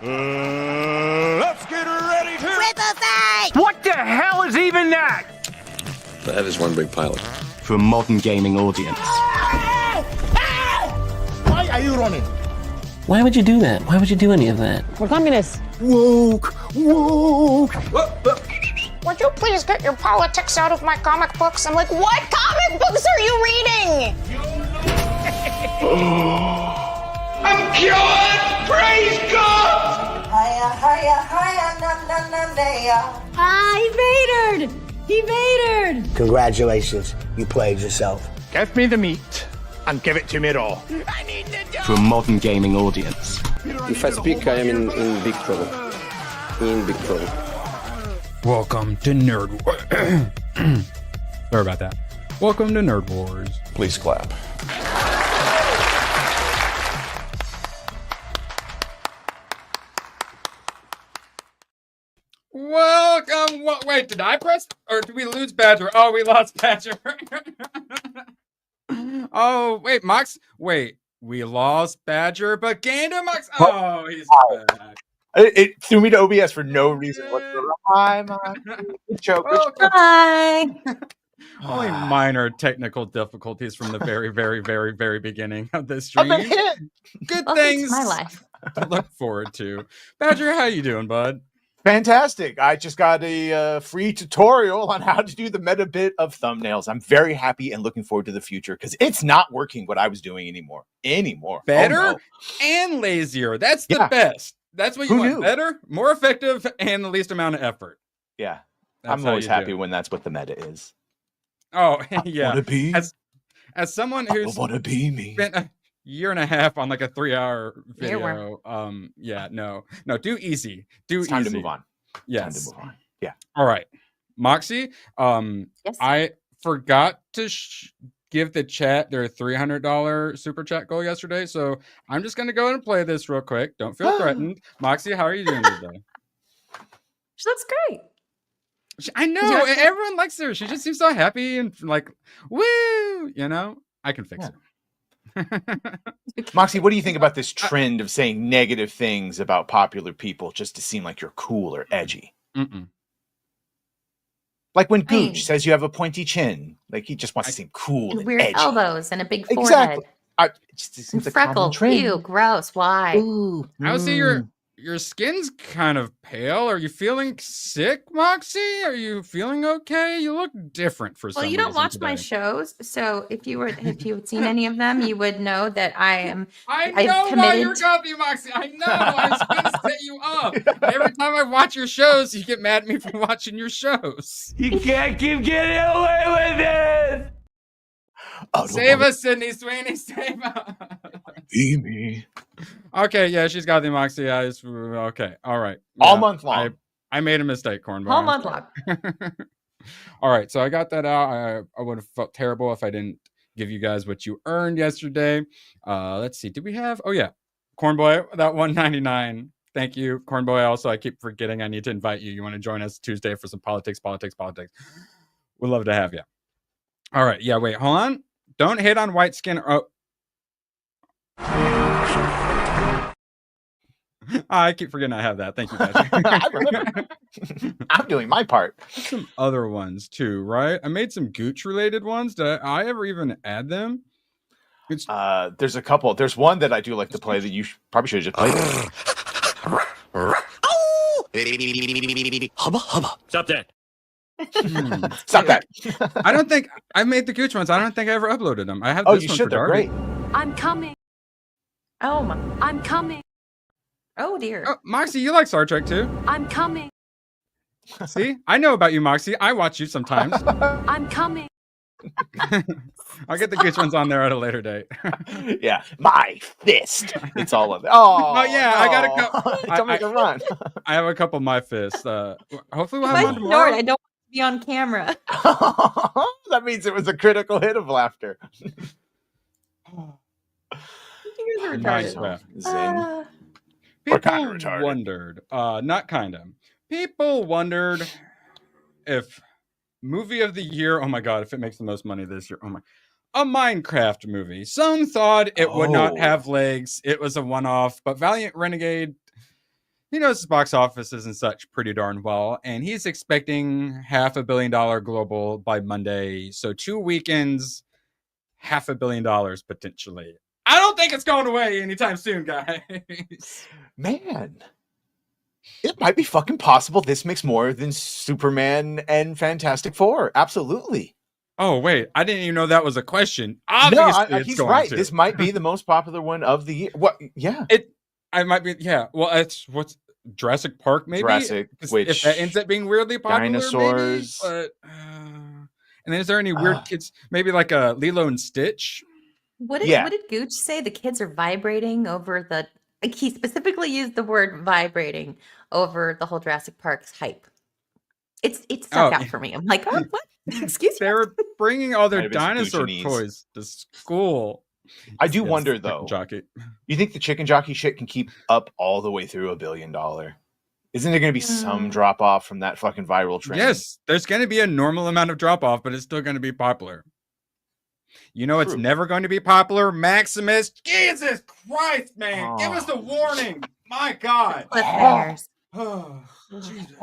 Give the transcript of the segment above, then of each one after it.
Let's get ready to Triple fight! What the hell is even that? That is one big pilot. For a modern gaming audience. Why are you running? Why would you do that? Why would you do any of that? We're communists. Woke. Would you please get your politics out of my comic books? I'm like, what comic books are you reading? I'm cured! Praise God! He vatored! He vatored! Congratulations, you played yourself. Give me the meat and give it to me raw. For a modern gaming audience. If I speak, I am in big trouble. In big trouble. Welcome to Nerd Wars. Sorry about that. Welcome to Nerd Wars. Please clap. Welcome. Wait, did I press or did we lose Badger? Oh, we lost Badger. Oh, wait, Mox. Wait, we lost Badger, but gained him, Mox. Oh, he's back. It threw me to OBS for no reason whatsoever. Hi, Mom. Good show. Hi! Only minor technical difficulties from the very, very, very, very beginning of this stream. Good things. My life. To look forward to. Badger, how you doing, bud? Fantastic. I just got a free tutorial on how to do the meta bit of thumbnails. I'm very happy and looking forward to the future because it's not working what I was doing anymore. Better Oh, no. and lazier. That's the best. That's what you want. Better, more effective, and the least amount of effort. Yeah. That's I'm always happy when that's what the meta is. Oh, yeah. Wanna be? As someone who's wanna be me. spent a year and a half on like a 3-hour video. Earworm. No, do easy. It's time to move on. Yes. Time to move on. Yeah. All right. Moxie, Yes. I forgot to give the chat their $300 super chat goal yesterday, so I'm just going to go ahead and play this real quick. Don't feel threatened. Moxie, how are you doing today? She looks great. I know. Everyone likes her. She just seems so happy and like, woo, you know? I can fix it. Moxie, what do you think about this trend of saying negative things about popular people just to seem like you're cool or edgy? Mm-mm. Like when Gooch says you have a pointy chin. Like he just wants to seem cool and weird edgy. elbows and a big forehead. Exactly. It just And seems like a common freckles. trend. Ew, gross. Why? Ooh. I would say your skin's kind of pale. Are you feeling sick, Moxie? Are you feeling okay? You look different for some Well, reason. you don't watch my today. shows, so if you had seen any of them, you would know that I'm I I've know why committed- you're copy, Moxie. I know. I was going to set you up. Every time I watch your shows, you get mad at me for watching your shows. You can't keep getting away with it! Save us, Sydney Sweeney. Save us. Be me. Okay, yeah, she's got the Moxie eyes. Okay, all right. All Yeah, month long. I made a mistake, Cornball. whole I'm month sorry. long. All right, so I got that out. I would have felt terrible if I didn't give you guys what you earned yesterday. Let's see. Did we have? Oh yeah, Cornboy, that $1.99. Thank you, Cornboy. Also, I keep forgetting I need to invite you. You want to join us Tuesday for some politics? We'd love to have you. All right. Yeah. Wait. Hold on. Don't hate on white skin. I keep forgetting I have that. Thank you, guys. I remember. I'm doing my part. Some other ones too, right? I made some Gooch related ones. Did I ever even add them? There's a couple. There's one that I do like to play that you probably should have just played. Hubba hubba. Stop that. Stop that. I don't think I made the Gooch ones. I don't think I ever uploaded them. I have Oh, this you one should. for They're Darby. great. I'm coming. Oh my. I'm coming. Oh dear. Oh, Moxie, you like Star Trek too? I'm coming. See, I know about you, Moxie. I watch you sometimes. I'm coming. I'll get the Gooch ones on there at a later date. Yeah, my fist. It's all of it. Oh, yeah, I gotta go. Don't make a run. I have a couple of my fists. Hopefully we'll If have I one snort, tomorrow. I don't want to be on camera. That means it was a critical hit of laughter. You guys are Nice. retarded. Zen. People kinda retarded. wondered, not kind of. People wondered if movie of the year, oh my god, if it makes the most money this year, a Minecraft movie. Some thought it would not have legs. It was a one-off, but Valiant Renegade he knows his box office isn't such pretty darn well, and he's expecting $500 million global by Monday. So 2 weekends, $500 million potentially. I don't think it's going away anytime soon, guys. Man, it might be fucking possible this makes more than Superman and Fantastic Four. Absolutely. Oh, wait. I didn't even know that was a question. No, Obviously, it's he's going right. to. This might be the most popular one of the year. What? Yeah. I might be, yeah. Well, it's what's Jurassic Park, maybe? Jurassic, which if that ends up being weirdly popular, dinosaurs. maybe, but, and then is there any weird kids? Maybe like a Lilo and Stitch? What did Gooch say? The kids are vibrating over the. Like, he specifically used the word vibrating over the whole Jurassic Park's hype. It stuck out for me. I'm like, oh, what? Excuse me. They were bringing all their Might have been dinosaur Gucci toys to school. I do Yes, wonder chicken though. jockey. You think the chicken jockey shit can keep up all the way through $1 billion? Isn't there going to be some drop off from that fucking viral trend? Yes, there's going to be a normal amount of drop off, but it's still going to be popular. You know, it's never going to be popular. Maximus, Jesus Christ, man, give us a warning. My God. Cliffhangers. Oh, Jesus.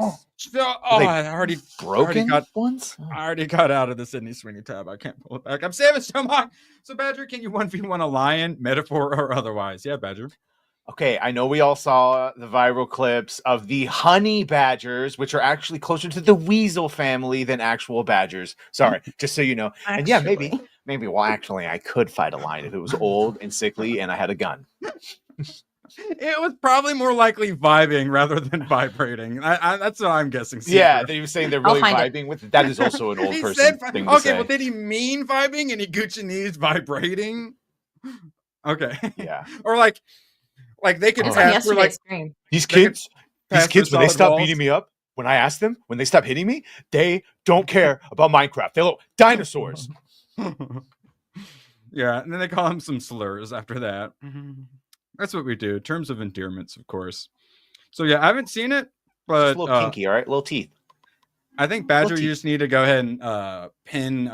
I already ones. I already got out of the Sydney Sweeney tab. I can't pull it back. I'm saving so much. So, Badger, can you 1v1 a lion, metaphor or otherwise? Yeah, Badger. Okay, I know we all saw the viral clips of the honey badgers, which are actually closer to the weasel family than actual badgers. Sorry, just so you know. And yeah, maybe. Well, actually, I could fight a lion if it was old and sickly and I had a gun. It was probably more likely vibing rather than vibrating. That's what I'm guessing. Yeah, they were saying they're really vibing with it. That is also an old person thing to say. Well, did he mean vibing and he Guccianese vibrating? Okay. Yeah. Or like they could pass through like these kids when they stop beating me up, when I ask them, when they stop hitting me, they don't care about Minecraft. They look dinosaurs. Yeah, and then they call him some slurs after that. That's what we do. Terms of endearments, of course. So yeah, I haven't seen it, but just a little kinky, all right? Little teeth. I think Badger, you just need to go ahead and pin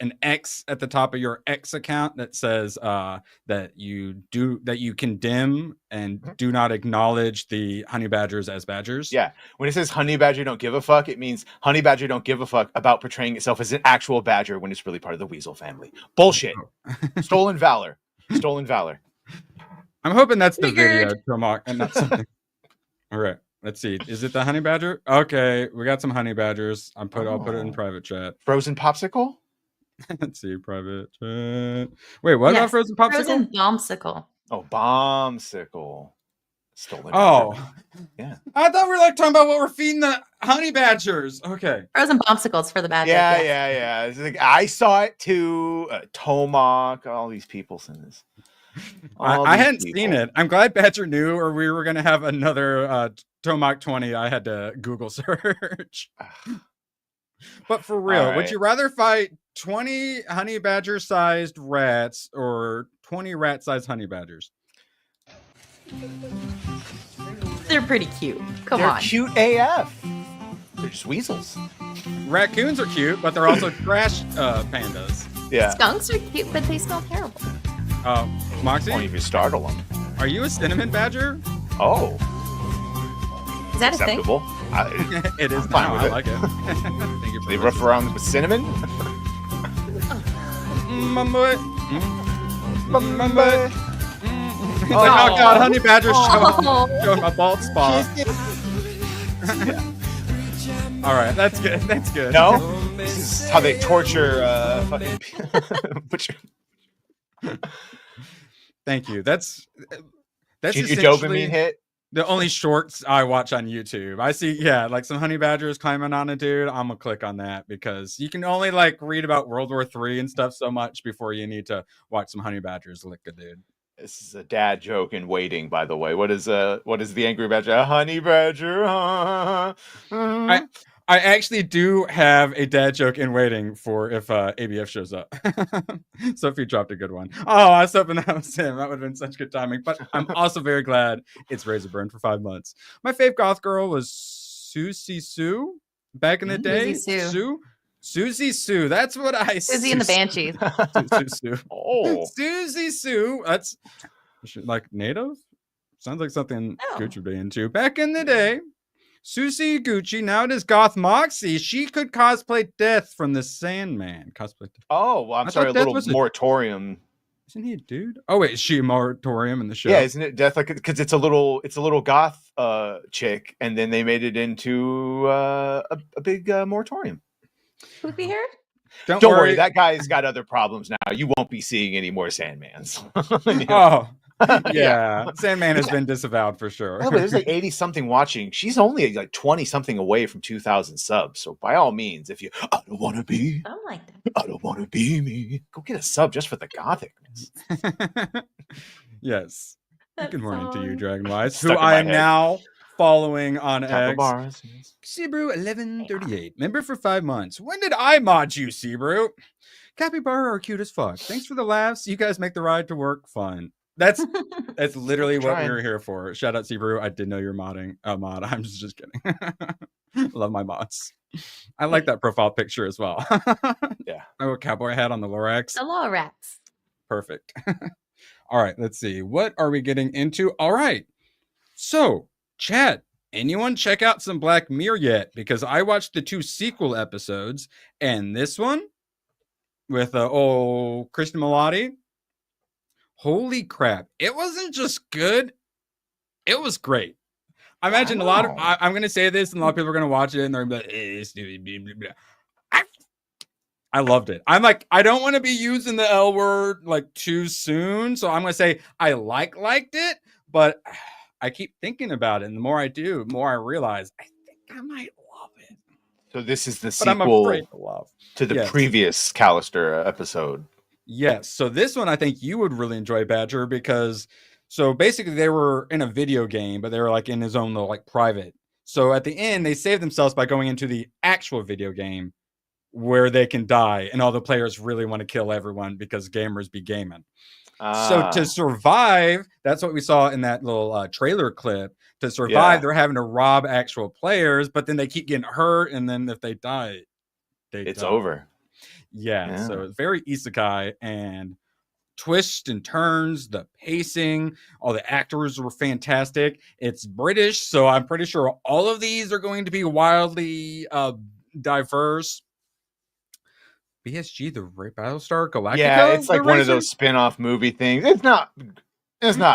an X at the top of your X account that says that you condemn and do not acknowledge the honey badgers as badgers. Yeah, when it says honey badger don't give a fuck, it means honey badger don't give a fuck about portraying itself as an actual badger when it's really part of the weasel family. Bullshit. Stolen valor. I'm hoping that's the video, Tomak, and not something. All right, let's see. Is it the honey badger? Okay, we got some honey badgers. I'll put it in private chat. Frozen popsicle? Let's see, private chat. Wait, what about frozen popsicle? Frozen bombsicle. Oh, bombsicle. Stolen. Oh, yeah. I thought we were like talking about what we're feeding the honey badgers. Okay. Frozen bombsicles for the badgers. Yeah. It's like, I saw it too. Tomak, all these people send this. I hadn't seen it. I'm glad Badger knew, or we were going to have another Tomak 20. I had to Google search. But for real, would you rather fight 20 honey badger sized rats or 20 rat sized honey badgers? They're pretty cute. They're cute AF. They're just weasels. Raccoons are cute, but they're also trash pandas. Yeah. Skunks are cute, but they smell terrible. Moxie? Won't even startle them. Are you a cinnamon badger? Oh. Is that acceptable? A thing? It is. Fine now. with I it. like it. Thank you for They rough around with cinnamon? My boy. My boy. He's like, oh god, honey badger showing my bald spot. All right, that's good. That's good. No? This is how they torture fucking butcher. Thank you. That's Did your essentially dopamine hit? the only shorts I watch on YouTube. I see, like some honey badgers climbing on a dude. I'm gonna click on that because you can only like read about World War III and stuff so much before you need to watch some honey badgers lick a dude. This is a dad joke in waiting, by the way. What is the angry badger? A honey badger. I actually do have a dad joke in waiting for if ABF shows up. Sophie dropped a good one. Oh, I was hoping that was him. That would have been such good timing. But I'm also very glad it's Razorburn for 5 months. My fave goth girl was Susie Sue back in the day. Susie Sue. That's what I see. Susie and the Banshees. Sue. Oh. Susie Sue. That's like native? Sounds like something Oh. Gucci would be into. Back in the day, Susie Gucci, now it is Goth Moxie. She could cosplay Death from the Sandman. Cosplay Death. Oh, well, I'm I sorry. A thought Death little was moratorium. Isn't he a dude? Oh wait, is she a moratorium in the show? Yeah, isn't it Death? Like, because it's a little goth chick, and then they made it into a big moratorium. Poopy hair? Don't worry, that guy's got other problems now. You won't be seeing any more Sandmans. You know? Oh, yeah. Sandman has been disavowed for sure. By the way, there's like 80 something watching. She's only like 20 something away from 2,000 subs. So by all means, if you, I don't want to be, I like that. I don't want to be me, go get a sub just for the gothicness. Yes. That Good morning to you, song. Dragonwise, Stuck who in my I am head. now following on X. Capybaras. Sebrew 1138, member for 5 months. When did I mod you, Sebrew? Capybara are cute as fuck. Thanks for the laughs. You guys make the ride to work fun. That's literally what we Trying. were here for. Shout out Sebrew. I did know you're modding a mod. I'm just kidding. Love my mods. I like that profile picture as well. Yeah. Oh, a cowboy hat on the Lorax. The Lorax. Perfect. All right, let's see. What are we getting into? All right. So, chat, anyone check out some Black Mirror yet? Because I watched the 2 sequel episodes, and this one with old Kristen Milotti. Holy crap. It wasn't just good. It was great. I imagine a lot of, I'm going to say this, and a lot of people are going to watch it, and they're going to be like, stupid, blah, blah, blah. I loved it. I'm like, I don't want to be using the L word like too soon. So I'm going to say I liked it, but I keep thinking about it. And the more I do, the more I realize I think I might love it. So this is the But I'm sequel afraid to love. to the Yes. previous Callister episode. Yes. So this one I think you would really enjoy, Badger, because so basically they were in a video game, but they were like in his own little like private. So at the end, they saved themselves by going into the actual video game where they can die, and all the players really want to kill everyone because gamers be gaming. So to survive, that's what we saw in that little trailer clip. To survive, they're having to rob actual players, but then they keep getting hurt, and then if they die, it's die. over. Yeah, so it's very isekai, and twists and turns, the pacing, all the actors were fantastic. It's British, so I'm pretty sure all of these are going to be wildly diverse. BSG, the Battlestar Galactica. Yeah, it's like one of those spin-off movie things. It's not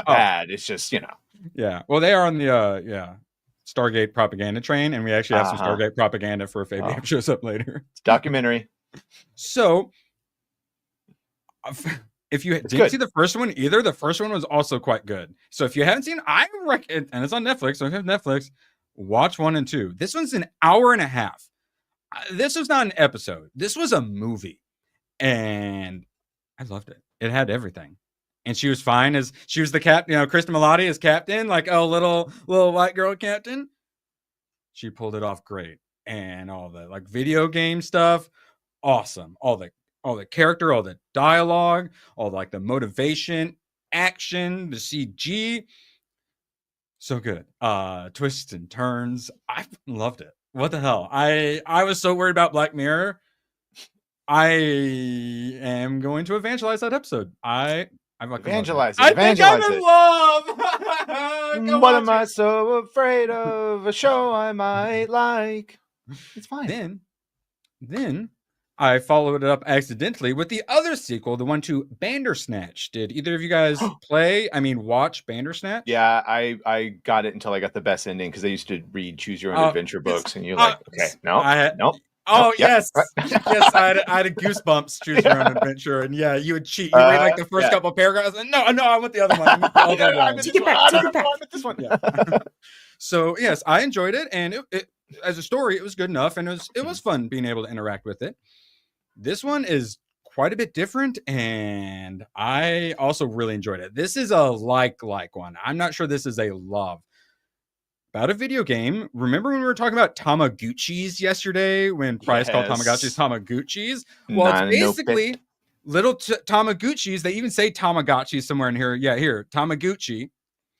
bad. It's just, you know. Yeah. Well, they are on the Stargate propaganda train, and we actually have some Stargate propaganda for if Fabian shows up later. It's documentary. So if you didn't see the first one either, the first one was also quite good. So if you haven't seen, I recommend, and it's on Netflix. So if you have Netflix, watch 1 and 2. This one's an hour and a half. This was not an episode. This was a movie, and I loved it. It had everything, and she was fine as she was the captain. You know, Kristen Milotti as captain, like a little white girl captain. She pulled it off great, and all the like video game stuff, awesome. All the character, all the dialogue, all like the motivation, action, the CG, so good. Twists and turns, I loved it. What the hell? I was so worried about Black Mirror. I am going to evangelize that episode. I Evangelize it. I think I'm in love. What am I so afraid of? A show I might like. It's fine. Then I followed it up accidentally with the other sequel, the one to Bandersnatch. Did either of you guys watch Bandersnatch? Yeah, I got it until I got the best ending because I used to read Choose Your Own Adventure books, and you're like, okay, no. Oh, Yep. yes. Yes, I had a goosebumps Choose Your Own Adventure. And yeah, you would cheat. You read like the first couple of paragraphs. And no, I want the other one. Take it back. This one. Yeah. So, yes, I enjoyed it. And it as a story, it was good enough. And it was fun being able to interact with it. This one is quite a bit different. And I also really enjoyed it. This is a like one. I'm not sure this is a love. About a video game. Remember when we were talking about Tamagotchis yesterday when Price called Tamagotchis Tamagotchis? Well, it's basically little Tamagotchis. They even say Tamagotchi somewhere in here. Yeah, here, Tamagotchi.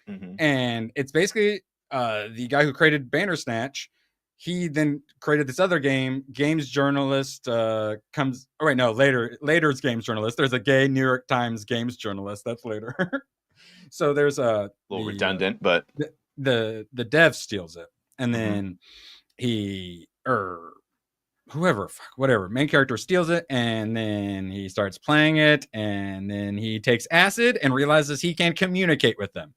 Mm-hmm. And it's basically the guy who created Bandersnatch. He then created this other game. Games journalist later it's games journalist. There's a gay New York Times games journalist. That's later. So there's A little redundant, but the dev steals it, and Mhm. then whatever main character steals it, and then he starts playing it, and then he takes acid and realizes he can communicate with them.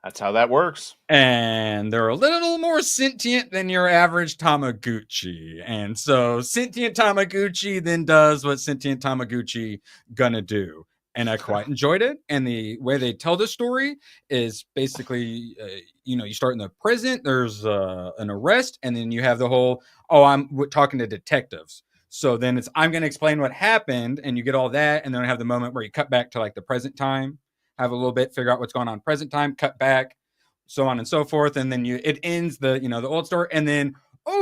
that's how that works. And they're a little more sentient than your average Tamagotchi. And so sentient Tamagotchi then does what sentient Tamagotchi gonna do. And I quite enjoyed it. And the way they tell the story is basically, you start in the present, there's an arrest, and then you have the whole, I'm talking to detectives. So then it's, I'm going to explain what happened, and you get all that. And then I have the moment where you cut back to like the present time, have a little bit, figure out what's going on present time, cut back, so on and so forth. And then it ends the old story. And then,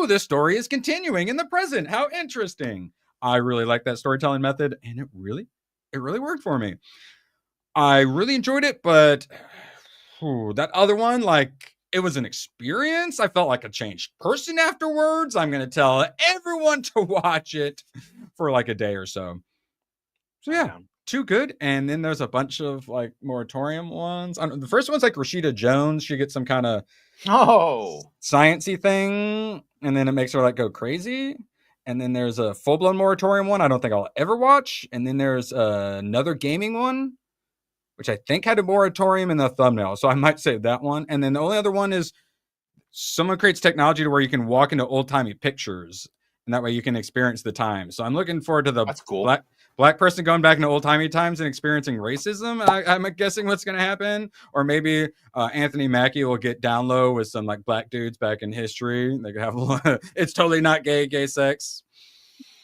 this story is continuing in the present. How interesting. I really like that storytelling method. And it really worked for me. I really enjoyed it, but that other one, like, it was an experience. I felt like a changed person afterwards. I'm going to tell everyone to watch it for like a day or so. So yeah, too good. And then there's a bunch of like moratorium ones. The first one's like Rashida Jones. She gets some kind of sciencey thing, and then it makes her like go crazy. And then there's a full-blown moratorium one I don't think I'll ever watch. And then there's another gaming one, which I think had a moratorium in the thumbnail. So I might save that one. And then the only other one is someone creates technology to where you can walk into old-timey pictures. And that way you can experience the time. So I'm looking forward to the black person going back into old-timey times and experiencing racism. I'm guessing what's going to happen. Or maybe Anthony Mackie will get down low with some like black dudes back in history. They could have it's totally not gay sex.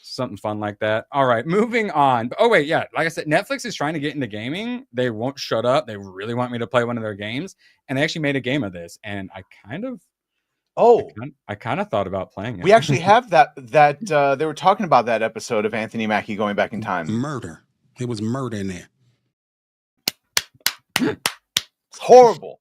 Something fun like that. All right, moving on. Oh, wait, yeah. Like I said, Netflix is trying to get into gaming. They won't shut up. They really want me to play one of their games. And they actually made a game of this. And I kind of thought about playing it. We actually have that they were talking about that episode of Anthony Mackie going back in time. Murder. It was murder in there. It's horrible.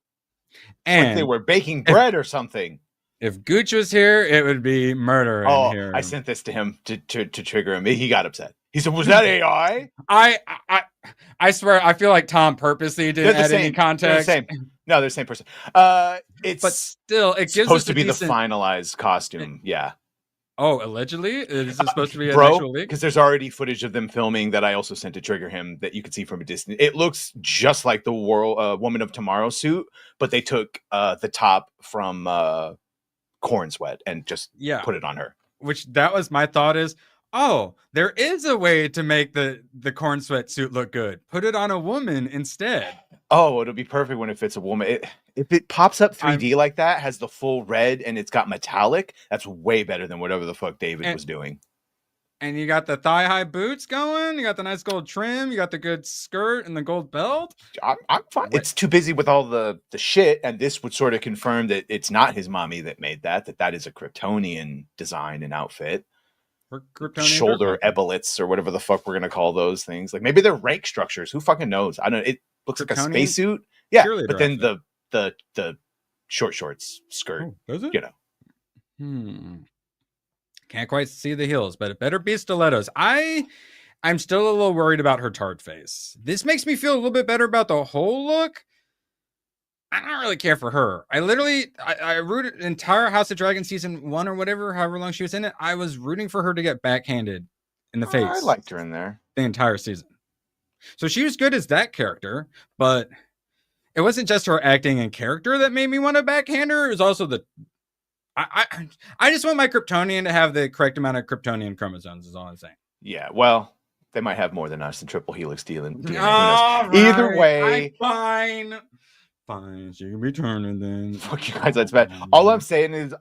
And like they were baking bread or something. If Gooch was here, it would be murder in here. I sent this to him to trigger him. He got upset. He said, "Was that AI?" I swear, I feel like Tom purposely didn't add any context. They're the same. No, they're the same person. But still, it gives supposed us to be the finalized costume. Yeah. Oh, allegedly? Is it supposed to be an actual leak? Because there's already footage of them filming that I also sent to trigger him that you could see from a distance. It looks just like the Woman of Tomorrow suit, but they took the top from Corn Sweat and just put it on her. Which that was my thought is, there is a way to make the Corn Sweat suit look good. Put it on a woman instead. Oh, it'll be perfect when it fits a woman. If it pops up 3D like that, has the full red and it's got metallic, that's way better than whatever the fuck David was doing. And you got the thigh-high boots going. You got the nice gold trim. You got the good skirt and the gold belt. I'm fine. It's too busy with all the shit, and this would sort of confirm that it's not his mommy that made that is a Kryptonian design and outfit. Shoulder epaulets or whatever the fuck we're going to call those things. Like maybe they're rank structures. Who fucking knows? I don't know. It looks like a spacesuit. Yeah, but then the short shorts skirt. Does it? You know. Can't quite see the heels, but it better be stilettos. I'm still a little worried about her tart face. This makes me feel a little bit better about the whole look. I don't really care for her. I rooted entire House of Dragon season 1 or whatever, however long she was in it. I was rooting for her to get backhanded in the face. I liked her in there the entire season. So she was good as that character, but it wasn't just her acting and character that made me want to backhand her. It was also I just want my Kryptonian to have the correct amount of Kryptonian chromosomes is all I'm saying. Yeah, well, they might have more than us in triple helix DNA. Right. Either way, fine, she can be turning then. Fuck you guys, that's bad. All I'm saying is,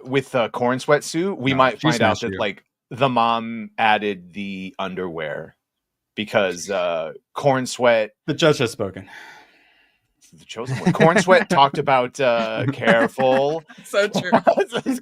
with Corn Sweat suit, we might find out that like the mom added the underwear because Corn Sweat. The judge has spoken. The chosen one. Corn Sweat talked about careful. So true.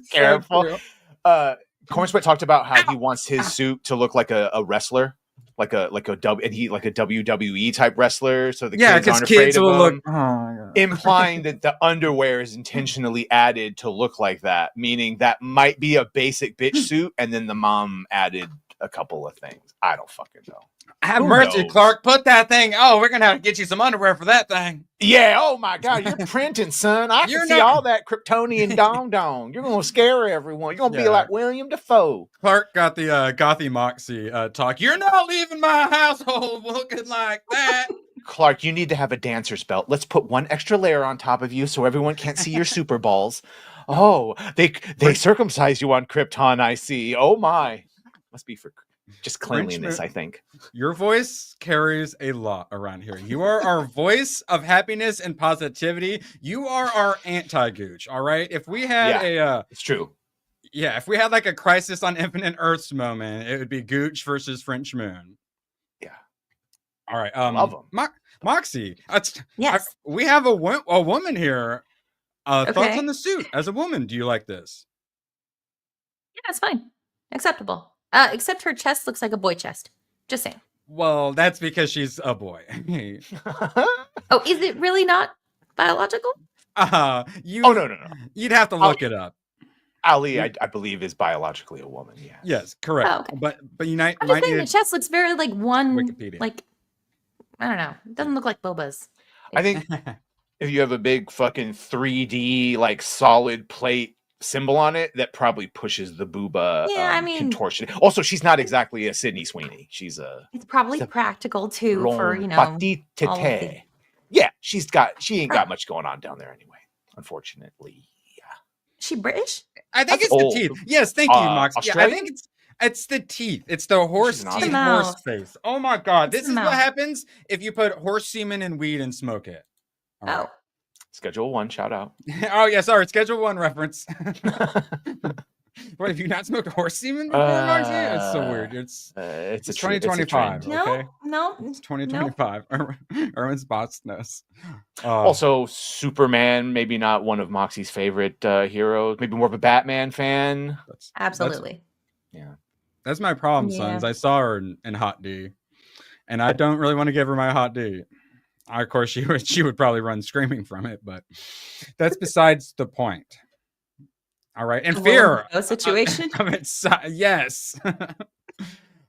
Careful. Corn Sweat talked about how he wants his suit to look like a wrestler, like a WWE type wrestler, so the kids aren't afraid of him. Implying that the underwear is intentionally added to look like that, meaning that might be a basic bitch suit, and then the mom added a couple of things. I don't fucking know. Have Who mercy, knows? Clark. Put that thing. Oh, we're gonna have to get you some underwear for that thing. Yeah. Oh my God, you're printing, son. I You're can see not- all that Kryptonian dong dong. You're gonna scare everyone. You're gonna be Yeah. like William Dafoe. Clark got the Gothy Moxie talk. You're not leaving my household looking like that. Clark, you need to have a dancer's belt. Let's put one extra layer on top of you so everyone can't see your super balls. Oh, they circumcised you on Krypton, I see. Oh my. Must be for just cleanliness, I think. Your voice carries a lot around here. You are our voice of happiness and positivity. You are our anti-Gooch, all right? If we had it's true. Yeah, if we had like a Crisis on Infinite Earths moment, it would be Gooch versus French Moon. Yeah. All right. Love them. Moxie. Yes. We have a woman here. Thoughts Okay. on the suit as a woman? Do you like this? Yeah, it's fine. Acceptable. Except her chest looks like a boy chest. Just saying. Well, that's because she's a boy. Oh, is it really not biological? Oh, no. You'd have to look it up. Ali, I believe, is biologically a woman. Yeah. Yes, correct. Oh, okay. But you might I'm just saying need the chest looks very like one, Wikipedia. like, I don't know. It doesn't look like Boba's. I think if you have a big fucking 3D like solid plate symbol on it, that probably pushes the booba contortion. Also, she's not exactly a Sydney Sweeney. She's it's probably practical too for, you know, all of the- yeah, she ain't got much going on down there anyway, unfortunately. She British? I think That's it's old. the teeth. Yes, thank you, Mox. Yeah, I Australian? think it's the teeth. It's the horse She's an teeth, Aussie. horse face. Oh my god, It's this the is what mouth. happens if you put horse semen in weed and smoke it. All right. Oh. Schedule 1, shout out. Oh yeah, sorry, Schedule 1 reference. What, have you not smoked horse semen before, Moxie? It's so weird. It's a 2025. trend. Okay, No. it's 2025. Erwin's boss knows. Also, Superman, maybe not one of Moxie's favorite heroes. Maybe more of a Batman fan. Absolutely. That's my problem, sons. I saw her in Hot D, and I don't really want to give her my Hot D. Of course, she would probably run screaming from it, but that's besides the point. All right, and fear. No situation. Yes.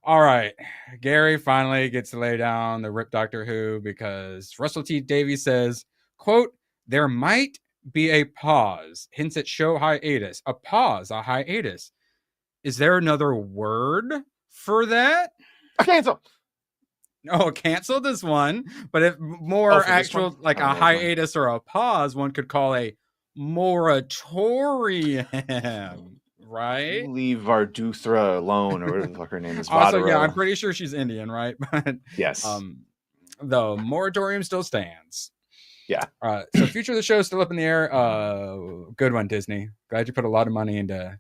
All right, Gary finally gets to lay down the rip Doctor Who because Russell T Davies says, "quote There might be a pause. Hints at show hiatus. A pause, a hiatus. Is there another word for that? A cancel. No, canceled is one, but if more for this actual one? like Oh, a never mind. hiatus or a pause, one could call a moratorium, right? Leave Varduthra alone, or whatever the fuck her name is. Also, yeah, Vadero. I'm pretty sure she's Indian, right? But Yes. the moratorium still stands. Yeah. So future of the show is still up in the air. Good one, Disney. Glad you put a lot of money into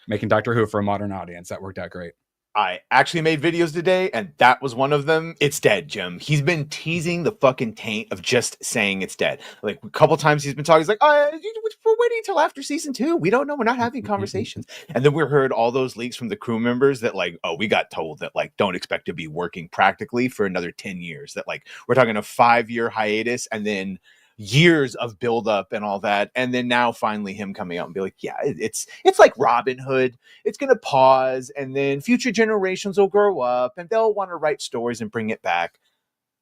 making Doctor Who for a modern audience. That worked out great. I actually made videos today, and that was one of them. It's dead, Jim. He's been teasing the fucking taint of just saying it's dead. Like a couple times he's been talking. He's like, we're waiting until after season 2. We don't know. We're not having conversations. And then we heard all those leaks from the crew members that like, oh, we got told that like, don't expect to be working practically for another 10 years. That like, we're talking a 5-year hiatus and then years of buildup and all that, and then now finally him coming out and be like, yeah, it's like Robin Hood. It's gonna pause, and then future generations will grow up and they'll want to write stories and bring it back.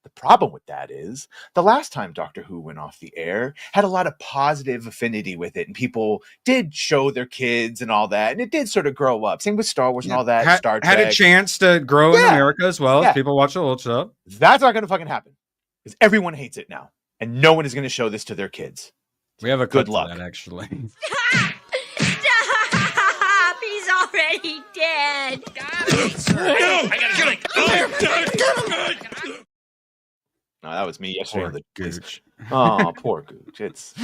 The problem with that is the last time Doctor Who went off the air had a lot of positive affinity with it, and people did show their kids and all that, and it did sort of grow up. Same with Star Wars and all that. Star Trek had a chance to grow in America as well. Yeah. As people watch the old stuff. That's not gonna fucking happen because everyone hates it now. And no one is going to show this to their kids. We have a good clip luck. for that, actually. Stop! He's already dead. No, that was me yesterday. Poor on the Gooch. Oh, poor Gooch. It's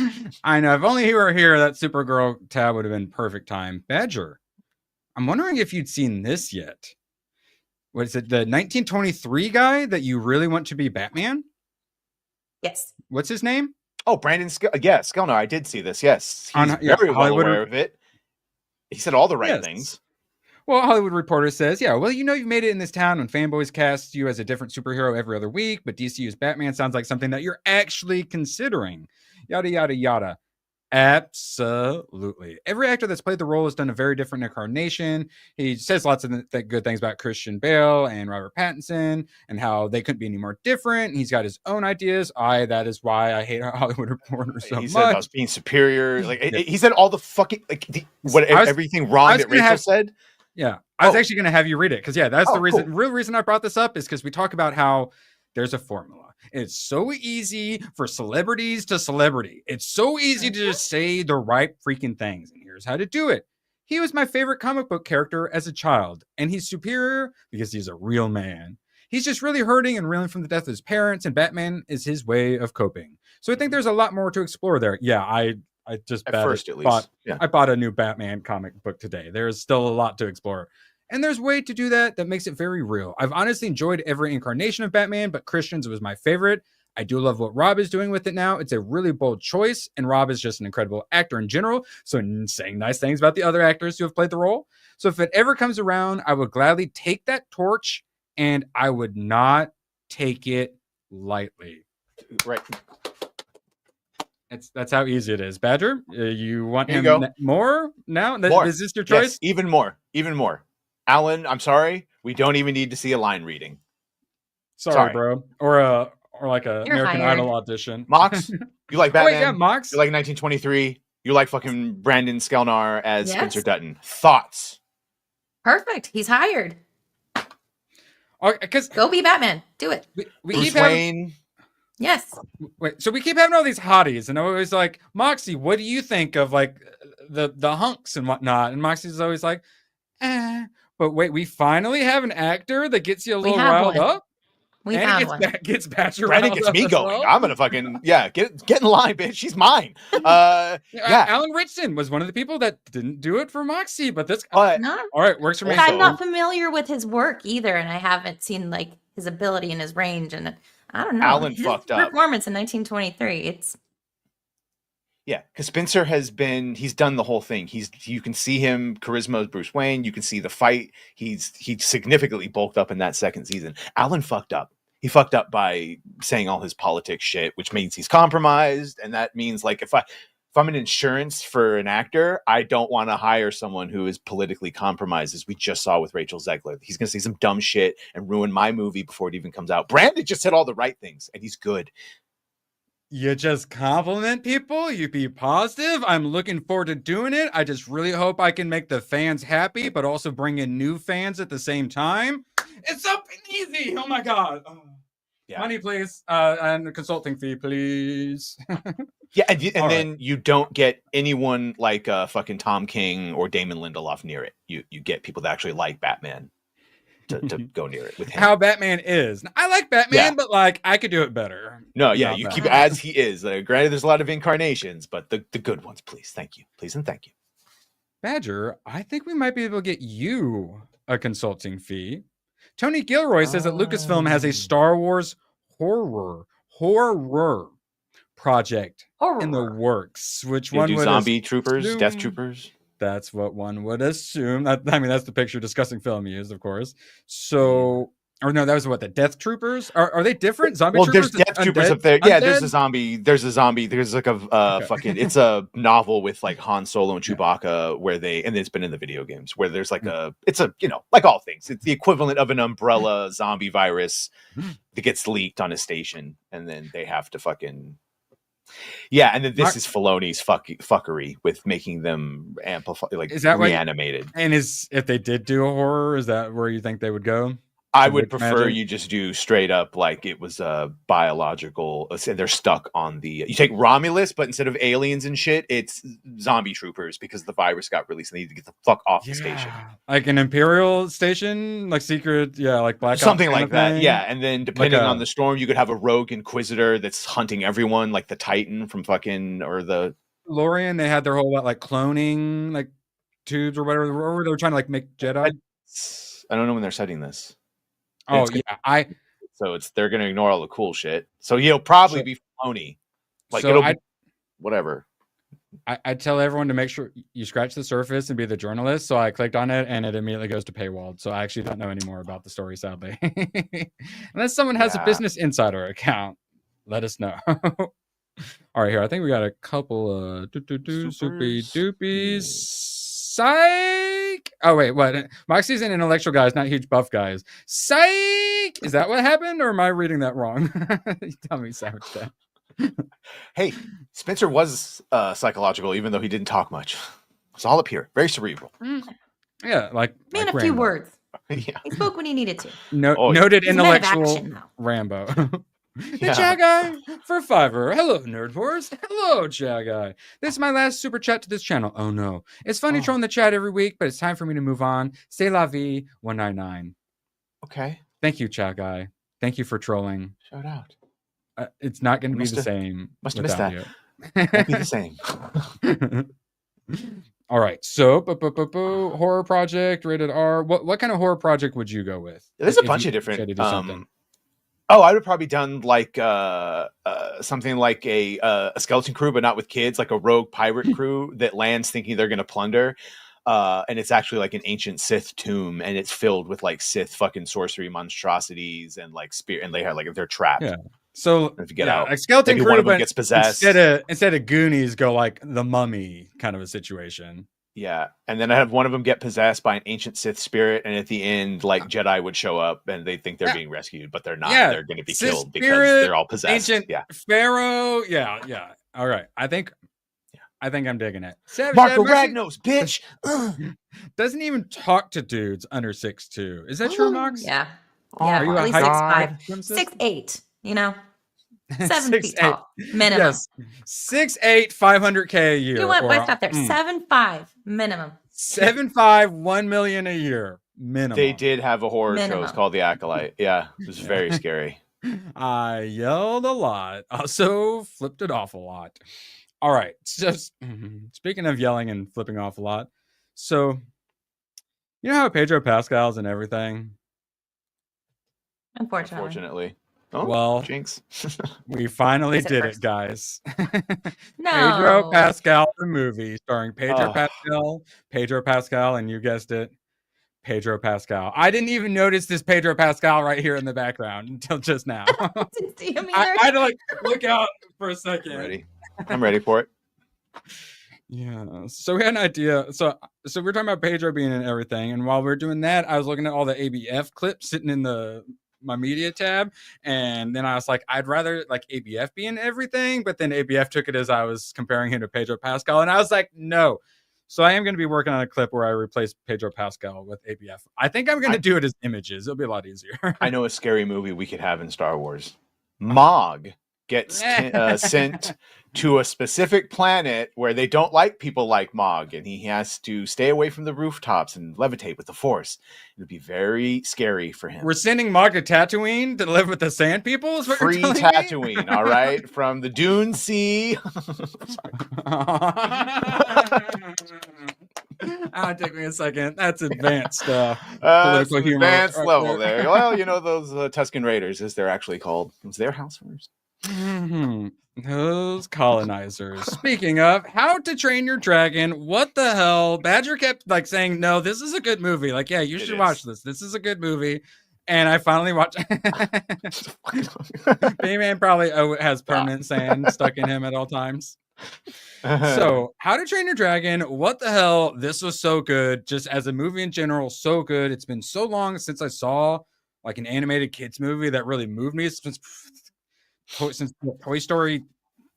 I know. If only he were here, that Supergirl tab would have been perfect time. Badger, I'm wondering if you'd seen this yet. What is it? The 1923 guy that you really want to be Batman? Yes. What's his name? oh, Brandon. Skellner. I did see this. Yes, he's very well Hollywood aware of it. He said all the right Yes. things. Well, Hollywood Reporter says, yeah, well, you know, you've made it in this town when fanboys cast you as a different superhero every other week, but DCU's Batman sounds like something that you're actually considering. Yada, yada, yada. Absolutely. Every actor that's played the role has done a very different incarnation. He says lots of good things about Christian Bale and Robert Pattinson and how they couldn't be any more different. He's got his own ideas. That is why I hate Hollywood Reporter so much. He said about being superior. Like he said all the fucking everything wrong that Rachel said. Yeah, I was actually going to have you read it because that's the reason. Cool. Real reason I brought this up is because we talk about how there's a formula. It's so easy for celebrities to celebrity. It's so easy to just say the right freaking things. And here's how to do it. He was my favorite comic book character as a child, and he's superior because he's a real man. He's just really hurting and reeling from the death of his parents, and Batman is his way of coping. So I think there's a lot more to explore there. Yeah, I just at first at least. I bought a new Batman comic book today. There's still a lot to explore. And there's a way to do that makes it very real. I've honestly enjoyed every incarnation of Batman, but Christian's was my favorite. I do love what Rob is doing with it now. It's a really bold choice, and Rob is just an incredible actor in general. So saying nice things about the other actors who have played the role. So if it ever comes around, I would gladly take that torch, and I would not take it lightly. Right. That's how easy it is. Badger, you want Here him more now? More. Is this your choice? Yes, even more. Alan, I'm sorry. We don't even need to see a line reading. Sorry, bro. Or like a You're American hired. Idol audition. Mox, you like Batman? Oh, yeah, Mox. You like 1923. You like fucking Brandon Skelnar as Yes. Spencer Dutton. Thoughts? Perfect. He's hired. Because Go be Batman. Do it. we Bruce keep having, Wayne. Yes. so we keep having all these hotties, and I'm always like, Moxie, what do you think of like the hunks and whatnot? And Moxie's always like, but wait, we finally have an actor that gets you a little riled up. We and found it one. gets Badger Brandon riled gets up me as going. well. I'm gonna fucking get in line, bitch. She's mine. Yeah. Alan Richardson was one of the people that didn't do it for Moxie, but this But No. all right works for me. But I'm Also- not familiar with his work either, and I haven't seen like his ability and his range, and I don't know. Alan his fucked up. performance in 1923. It's yeah, because Spencer he's done the whole thing. You can see him charisma as Bruce Wayne. You can see the fight. He significantly bulked up in that second season. Alan fucked up. He fucked up by saying all his politics shit, which means he's compromised. And that means like if I'm an insurance for an actor, I don't want to hire someone who is politically compromised, as we just saw with Rachel Zegler. He's going to say some dumb shit and ruin my movie before it even comes out. Brandon just said all the right things, and he's good. You just compliment people. You be positive. I'm looking forward to doing it. I just really hope I can make the fans happy, but also bring in new fans at the same time. It's up and easy. Oh my God. Yeah. Money, please. And a consulting fee, please. Yeah, and then you don't get anyone like fucking Tom King or Damon Lindelof near it. You get people that actually like Batman to go near it with him. How Batman is. I like Batman, but like I could do it better. No, yeah, Not you bad. keep it as he is. Granted, there's a lot of incarnations, but the good ones, please. Thank you. Please and thank you. Badger, I think we might be able to get you a consulting fee. Tony Gilroy says that Lucasfilm has a Star Wars horror project in the works. Which You one do would zombie troopers, assume- death troopers? That's what one would assume. I mean, that's the picture discussing film used, of course. So, or no, that was what the Death Troopers are they different? Zombie Well, troopers? there's death troopers Undead? up there. Yeah, Undead? there's a zombie. There's like a fucking. It's a novel with like Han Solo and Chewbacca where and it's been in the video games where there's like it's a like all things. It's the equivalent of an umbrella zombie virus that gets leaked on a station, and then they have to fucking. Yeah, and then this is Filoni's fuckery with making them amplify, like Is that reanimated. And if they did do a horror, is that where you think they would go? I would prefer magic? you just do straight up like it was a biological. They're stuck on the. You take Romulus, but instead of aliens and shit, it's zombie troopers because the virus got released and they need to get the fuck off the station. Like an Imperial station, like secret, like Black Ops Something kind like of that, thing? yeah. And then depending Like on the storm, you could have a rogue Inquisitor that's hunting everyone, like the Titan from fucking or the Lorian. They had their whole like cloning like tubes or whatever. They were trying to like make Jedi. I don't know when they're setting this. Oh It's yeah, so they're gonna ignore all the cool shit. So he'll probably be Filoni. Like so it'll be whatever. I tell everyone to make sure you scratch the surface and be the journalist. So I clicked on it and it immediately goes to paywalled. So I actually don't know any more about the story, sadly. Unless someone has a Business Insider account, let us know. All right, here. I think we got a couple of soupy doopies. Psych. Oh wait, what? Moxie's an intellectual guy, not huge buff guys. Psych. Is that what happened, or am I reading that wrong? Tell me, Savage Dad. Hey, Spencer was psychological, even though he didn't talk much. It's all up here, very cerebral. Yeah, like Man, like a few Rambo. words. Yeah. He spoke when he needed to. Noted He's a man of intellectual action, though. Rambo. The Yeah. chat guy for $5. Hello, Nerd Wars. Hello, chat guy. This is my last super chat to this channel. Oh no. It's funny trolling the chat every week, but it's time for me to move on. C'est la vie 199. Okay. Thank you, chat guy. Thank you for trolling. Shout out. It's not going to be Must the have- same. Must have missed that. without Won't be the same. you. All right. So, horror project rated R. What kind of horror project would you go with? There's a if bunch you of different. had to do something? I would have probably done like something like a skeleton crew, but not with kids, like a rogue pirate crew that lands thinking they're going to plunder. And it's actually like an ancient Sith tomb, and it's filled with like Sith fucking sorcery monstrosities and like spirit, and they have like they're trapped. Yeah. So If you get yeah, out, a skeleton maybe crew, one of them but gets possessed. instead of Goonies, go like the Mummy kind of a situation. Yeah, and then I have one of them get possessed by an ancient Sith spirit, and at the end, like Jedi would show up, and they think they're being rescued, but they're not. Yeah, They're going to be Sith killed because spirit, they're all possessed. Ancient Yeah, Pharaoh. Yeah. All right. I think I'm digging it. Marco Maxi Ragnos, bitch. doesn't even talk to dudes under 6'2". Is that true, Mox? Yeah. Oh Yeah. Are you At a least high 6'5". 6'8", you know? 7 6'8". feet tall. Minimum. Yes. 6'8", 500K a year. You know what? or- What's out there? 7'5", minimum. 7'5", 1 million a year minimum. They did have a horror show. It's Minimum. called The Acolyte. Yeah, it was very scary. I yelled a lot. Also flipped it off a lot. All right. So speaking of yelling and flipping off a lot, so you know how Pedro Pascal's and everything? Unfortunately. Oh, Well, jinx. we finally Is it did first? it, guys. No. Pedro Pascal, the movie starring Pedro Oh. Pascal, and you guessed it, Pedro Pascal. I didn't even notice this Pedro Pascal right here in the background until just now. Didn't see him I either. had to like look out for a second. I'm ready for it. Yeah. So we had an idea. So we're talking about Pedro being in everything, and while we are doing that, I was looking at all the ABF clips sitting in my media tab, and then I was like, I'd rather like ABF be in everything, but then ABF took it as I was comparing him to Pedro Pascal, and I was like, no. So I am going to be working on a clip where I replace Pedro Pascal with ABF. I think I'm going to do it as images. It'll be a lot easier. I know a scary movie we could have in Star Wars. Mog gets sent to a specific planet where they don't like people like Mog, and he has to stay away from the rooftops and levitate with the Force. It would be very scary for him. We're sending Mog to Tatooine to live with the Sand People? Is what Free you're telling me? Tatooine, all right? From the Dune Sea. It'll take me a second. That's advanced That's political an humor. advanced right level there. Well, you know those Tuscan Raiders, as they're actually called. It was their house first. Those colonizers. Speaking of How to Train Your Dragon, what the hell? Badger kept like saying, no, this is a good movie. Like, yeah, you should watch this. This is a good movie. And I finally watched. B-Man probably has permanent sand stuck in him at all times. So, How to Train Your Dragon, what the hell? This was so good. Just as a movie in general, so good. It's been so long since I saw like an animated kids movie that really moved me. Since Toy Story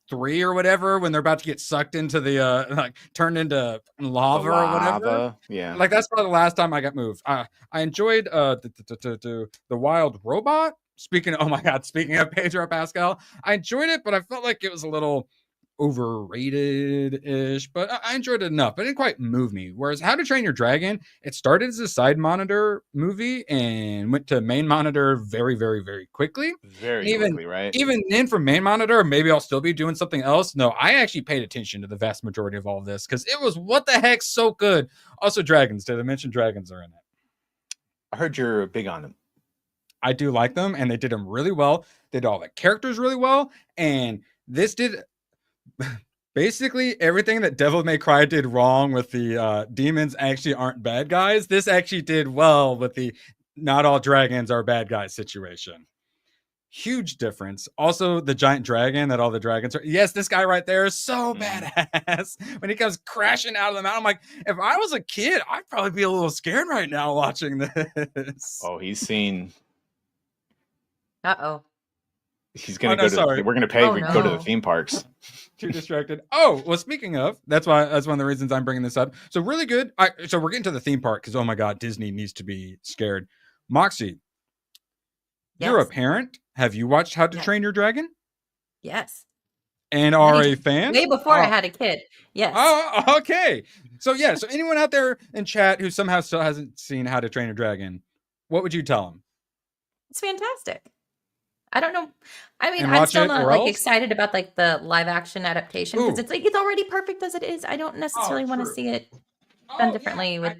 3 or whatever, when they're about to get sucked into the like turned into lava or whatever. Yeah. Like that's probably the last time I got moved. I enjoyed the Wild Robot. Speaking of Pedro Pascal, I enjoyed it, but I felt like it was a little overrated-ish, but I enjoyed it enough, but it didn't quite move me. Whereas How to Train Your Dragon, it started as a side monitor movie and went to main monitor very, very, very quickly. Very quickly, right? Even then from main monitor, maybe I'll still be doing something else. No, I actually paid attention to the vast majority of all of this because it was what the heck so good. Also dragons. Did I mention dragons are in it? I heard you're big on them. I do like them, and they did them really well. They did all the characters really well, and this did basically everything that Devil May Cry did wrong with the demons actually aren't bad guys. This actually did well with the not all dragons are bad guys situation. Huge difference. Also, the giant dragon that all the dragons are. Yes, this guy right there is so badass. When he comes crashing out of the mountain, I'm like, if I was a kid, I'd probably be a little scared right now watching this. Oh, he's seen. Uh-oh. He's gonna no, go to. sorry. We're gonna pay. Oh, we go to the no. theme parks. Too distracted. Oh, well, speaking of, that's one of the reasons I'm bringing this up. So really good. So we're getting to the theme park because, oh my God, Disney needs to be scared. Moxie, you're a Yes. parent. Have you watched How to Yes. Train Your Dragon? Yes. And are Many a fan? Way before I Oh. had a kid. Yes. Oh, okay. So yeah, so anyone out there in chat who somehow still hasn't seen How to Train Your Dragon, what would you tell them? It's fantastic. I don't know. I mean, And I'm watch still it not or like else? excited about like the live action adaptation because Ooh. it's like it's already perfect as it is. I don't necessarily want to true. see it Oh, done yeah. differently with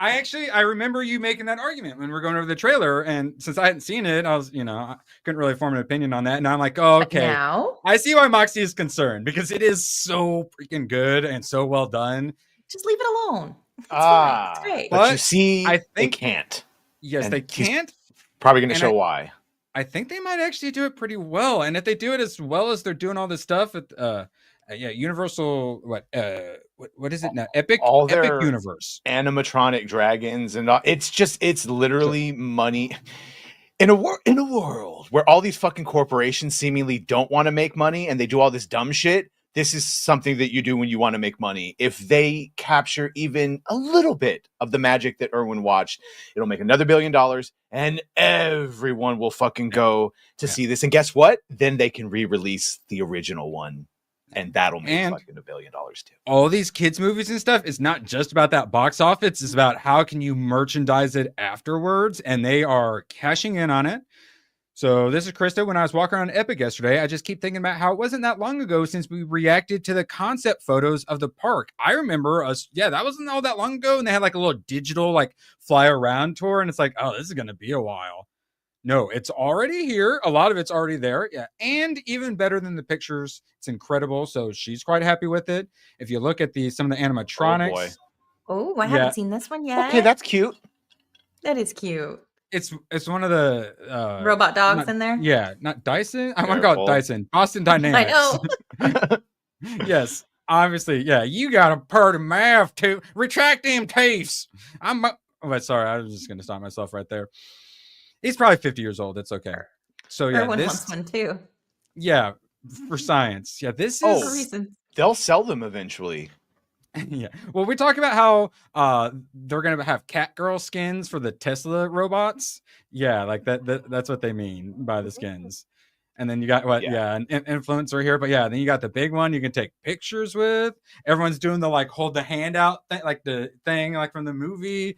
I remember you making that argument when we were going over the trailer, and since I hadn't seen it, I was, I couldn't really form an opinion on that. And I'm like, oh, But okay. now I see why Moxie is concerned because it is so freaking good and so well done. just leave it alone. It's fine. It's great. But you But see, I they think- can't. Yes, And they he's can't. Probably gonna And show why. I think they might actually do it pretty well. And if they do it as well as they're doing all this stuff at Universal, what is it now? Epic Their Universe. animatronic dragons and all, it's literally money. In a world where all these fucking corporations seemingly don't want to make money and they do all this dumb shit, this is something that you do when you want to make money. If they capture even a little bit of the magic that Erwin watched, it'll make another $1 billion and everyone will fucking go to see this. And guess what? Then they can re-release the original one. And that'll make fucking $1 billion too. All these kids movies and stuff is not just about that box office. It's about how can you merchandise it afterwards. And they are cashing in on it. So this is Krista. When I was walking around Epic yesterday, I just keep thinking about how it wasn't that long ago since we reacted to the concept photos of the park. I remember us. Yeah, that wasn't all that long ago. And they had like a little digital like fly around tour. And it's like, oh, this is going to be a while. No, it's already here. A lot of it's already there. Yeah. And even better than the pictures. It's incredible. So she's quite happy with it. If you look at some of the animatronics. Oh, I haven't seen this one yet. Okay, that's cute. That is cute. It's one of the robot dogs in there. Yeah, not Dyson. I want to call it Dyson. Boston Dynamics. I know. Yes, obviously. Yeah, you got a purty mouth too. Retract them teeth. Sorry, I was just gonna stop myself right there. He's probably 50 years old. It's okay. So yeah, Erwin this wants one too. Yeah, for science. Yeah, this Oh, is. they'll sell them eventually. Yeah. Well, we talk about how they're gonna have Catgirl skins for the Tesla robots. Yeah, like that's what they mean by the skins. And then you got an influencer here, but yeah, then you got the big one you can take pictures with. Everyone's doing the like hold the hand out thing, like the thing like from the movie.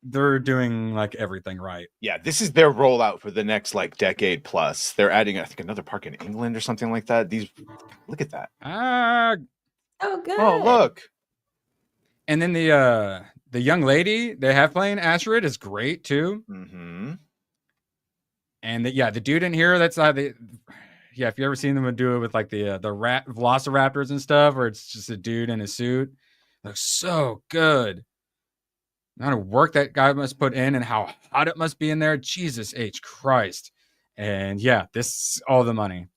They're doing like everything right. Yeah, this is their rollout for the next like decade plus. They're adding, I think, another park in England or something like that. Look at that. Oh, good. Oh, look. And then the young lady they have playing Asteroid is great too. Mm-hmm. And the dude in here, that's if you ever seen them do it with like the velociraptors and stuff, where it's just a dude in a suit, looks so good. The amount of work that guy must put in and how hot it must be in there. Jesus H Christ. And yeah, this all the money.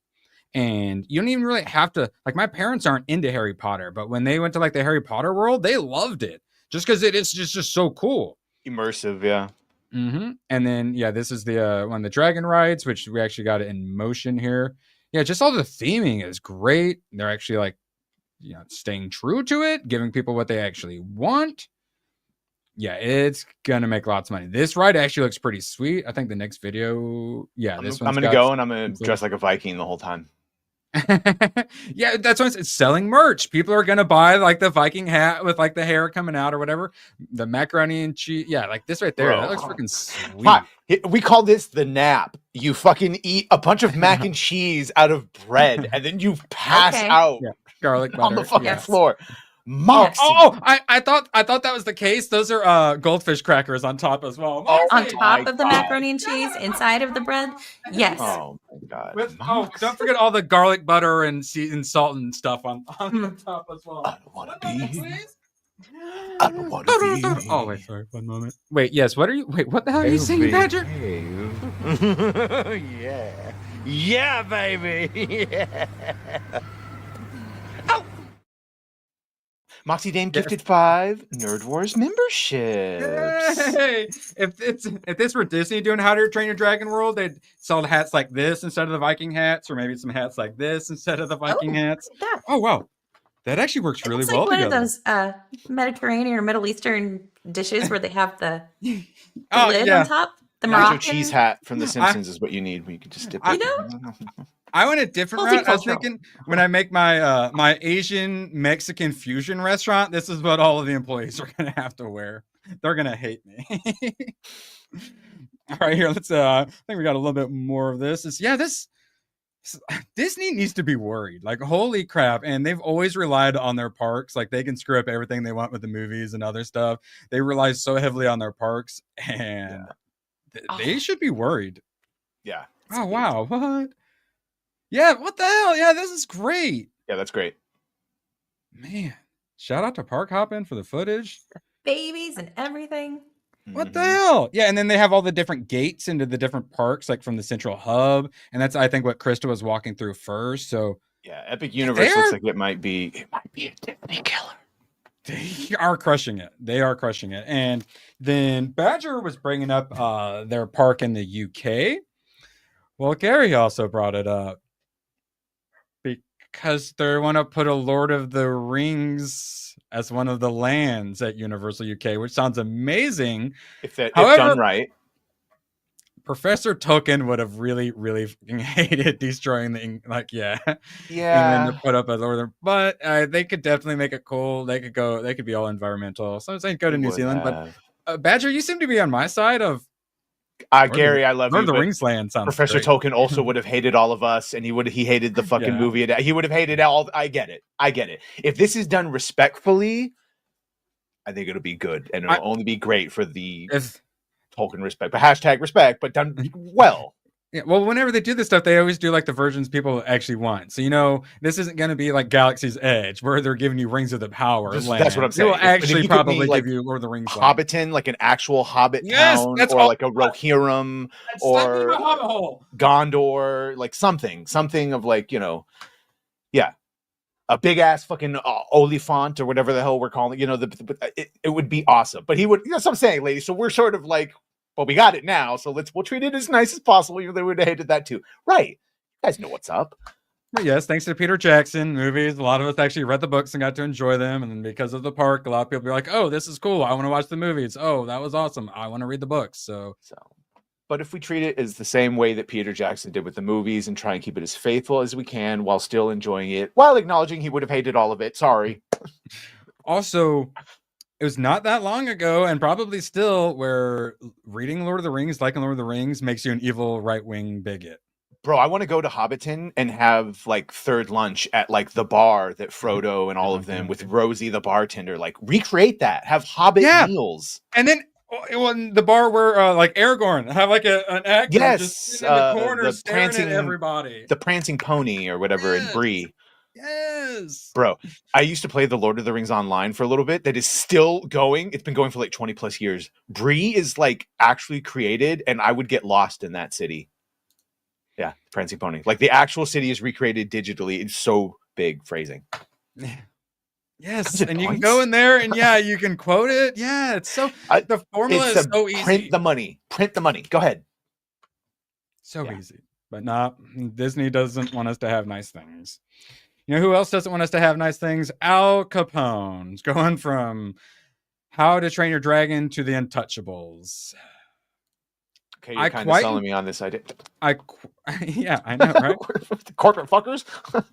And you don't even really have to, like, my parents aren't into Harry Potter, but when they went to like the Harry Potter world, they loved it just because it is just so cool. Immersive, yeah. Mm-hmm. And then, this is the one of the dragon rides, which we actually got it in motion here. Yeah, just all the theming is great. They're actually like, staying true to it, giving people what they actually want. Yeah, it's gonna make lots of money. This ride actually looks pretty sweet. I think the next video, this one's I'm gonna go and I'm gonna dress like a Viking the whole time. Yeah, that's what it's selling merch. People are gonna buy like the Viking hat with like the hair coming out or whatever. The macaroni and cheese. Yeah, like this right there. Bro. That looks freaking sweet. Hi, we call this the nap. You fucking eat a bunch of mac and cheese out of bread, and then you pass out garlic butter on the fucking yes. floor. Moxie. I thought that was the case. Those are goldfish crackers on top as well. On top of the macaroni and cheese, inside of the bread. Yes. Oh my god. Don't forget all the garlic butter and salt and stuff on the top as well. I don't want to be. I don't want to be. Oh wait, sorry, one moment. Wait, yes. What the hell are you singing, Patrick? Yeah. Yeah, baby. Yeah. Moxie Dame gifted 5 Nerd Wars memberships. Hey, if this were Disney doing How to Train Your Dragon World, they'd sell the hats like this instead of the Viking hats, or maybe some hats like this instead of the Viking hats. Look at that. Oh wow, that actually works really It's well like one together. of those Mediterranean or Middle Eastern dishes where they have the Oh, lid yeah. on top. The Nacho Moroccan cheese hat from The Simpsons is what you need. You could just dip it. I went a different route. I was Multicultural. thinking when I make my my Asian Mexican fusion restaurant, this is what all of the employees are gonna have to wear. They're gonna hate me. All right, here let's. I think we got a little bit more of this. This Disney needs to be worried. Like, holy crap! And they've always relied on their parks. Like, they can screw up everything they want with the movies and other stuff. They rely so heavily on their parks, and they should be worried. Yeah. Oh wow! What? Yeah, what the hell? Yeah, this is great. Yeah, that's great. Man, shout out to Park Hoppin' for the footage. babies and everything. What the hell? Yeah, and then they have all the different gates into the different parks, like from the central hub, and that's I think what Krista was walking through first. So yeah, Epic Universe looks like it might be a Disney killer. They are crushing it. They are crushing it. And then Badger was bringing up their park in the UK. Well, Gary also brought it up because they want to put a Lord of the Rings as one of the lands at Universal UK, which sounds amazing. If done right. Professor Tolkien would have really, really fucking hated destroying the England to put up a Lord of the, but they could definitely make it cool. They could be all environmental. So I'm saying go to New Zealand, but Badger, you seem to be on my side of. Gary, I love Lord you. of the Rings land sounds Professor great. Tolkien also would have hated all of us, and he hated the fucking movie. He would have hated all. I get it. If this is done respectfully, I think it'll be good, and it'll only be great for the Tolkien respect. But hashtag respect, but done well. Yeah, well, whenever they do this stuff, they always do like the versions people actually want. So this isn't going to be like Galaxy's Edge, where they're giving you Rings of the Power. That's what I'm saying. They will actually probably like give you Lord of the Rings. Hobbiton, like an actual Hobbit town, or like a Rohirrim, or Gondor, like something of like a big ass fucking Oliphant or whatever the hell we're calling it. It would be awesome. But he would. That's what I'm saying, ladies. So we're sort of like. Well, we got it now, so we'll treat it as nice as possible. Even though we would have hated that too, right? You guys know what's up. But yes, thanks to Peter Jackson movies, a lot of us actually read the books and got to enjoy them. And then because of the park, a lot of people be like, "Oh, this is cool. I want to watch the movies. Oh, that was awesome. I want to read the books." So, but if we treat it as the same way that Peter Jackson did with the movies and try and keep it as faithful as we can while still enjoying it, while acknowledging he would have hated all of it. Sorry. Also. It was not that long ago, and probably still, where reading Lord of the Rings, liking Lord of the Rings, makes you an evil right-wing bigot. Bro, I want to go to Hobbiton and have like third lunch at like the bar that Frodo and all of them with Rosie the bartender, like recreate that. Have Hobbit meals. And then in the bar where like Aragorn have like an actor just sitting in the corner staring at everybody. The prancing pony or whatever in Bree. Yes. Bro, I used to play the Lord of the Rings online for a little bit. That is still going. It's been going for like 20 plus years. Bree is like actually created, and I would get lost in that city. Yeah, Prancing Pony. Like the actual city is recreated digitally. It's so big. Phrasing. Yes, and you can go in there and you can quote it. Yeah, it's so the formula is so easy. Print the money. Print the money. Go ahead. So easy. But Disney doesn't want us to have nice things. You know who else doesn't want us to have nice things? Al Capone's going from How to Train Your Dragon to The Untouchables. Okay, you're kind of selling me on this idea. Yeah, I know, right? The corporate fuckers.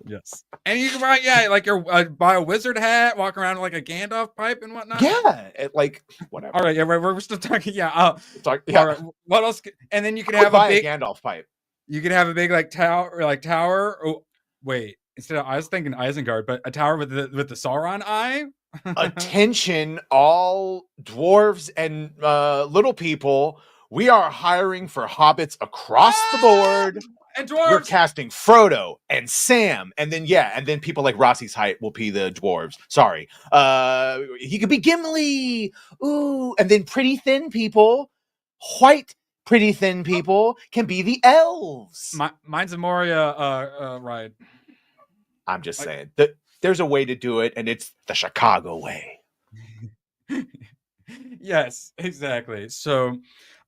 Yes, and you can buy a wizard hat, walk around with like a Gandalf pipe and whatnot. Yeah, like whatever. All right, we're still talking. Yeah, All right, what else? And then you could have a big Gandalf pipe. You could have a big tower. Oh, wait. Instead of, I was thinking Isengard, but a tower with the Sauron eye. Attention, all dwarves and little people. We are hiring for hobbits across the board. And dwarves. We're casting Frodo and Sam, and then people like Rossi's height will be the dwarves. Sorry, he could be Gimli. Ooh, and then pretty thin people, white pretty thin people can be the elves. Mine's a Moria ride. I'm just saying. There's a way to do it, and it's the Chicago way. Yes, exactly. So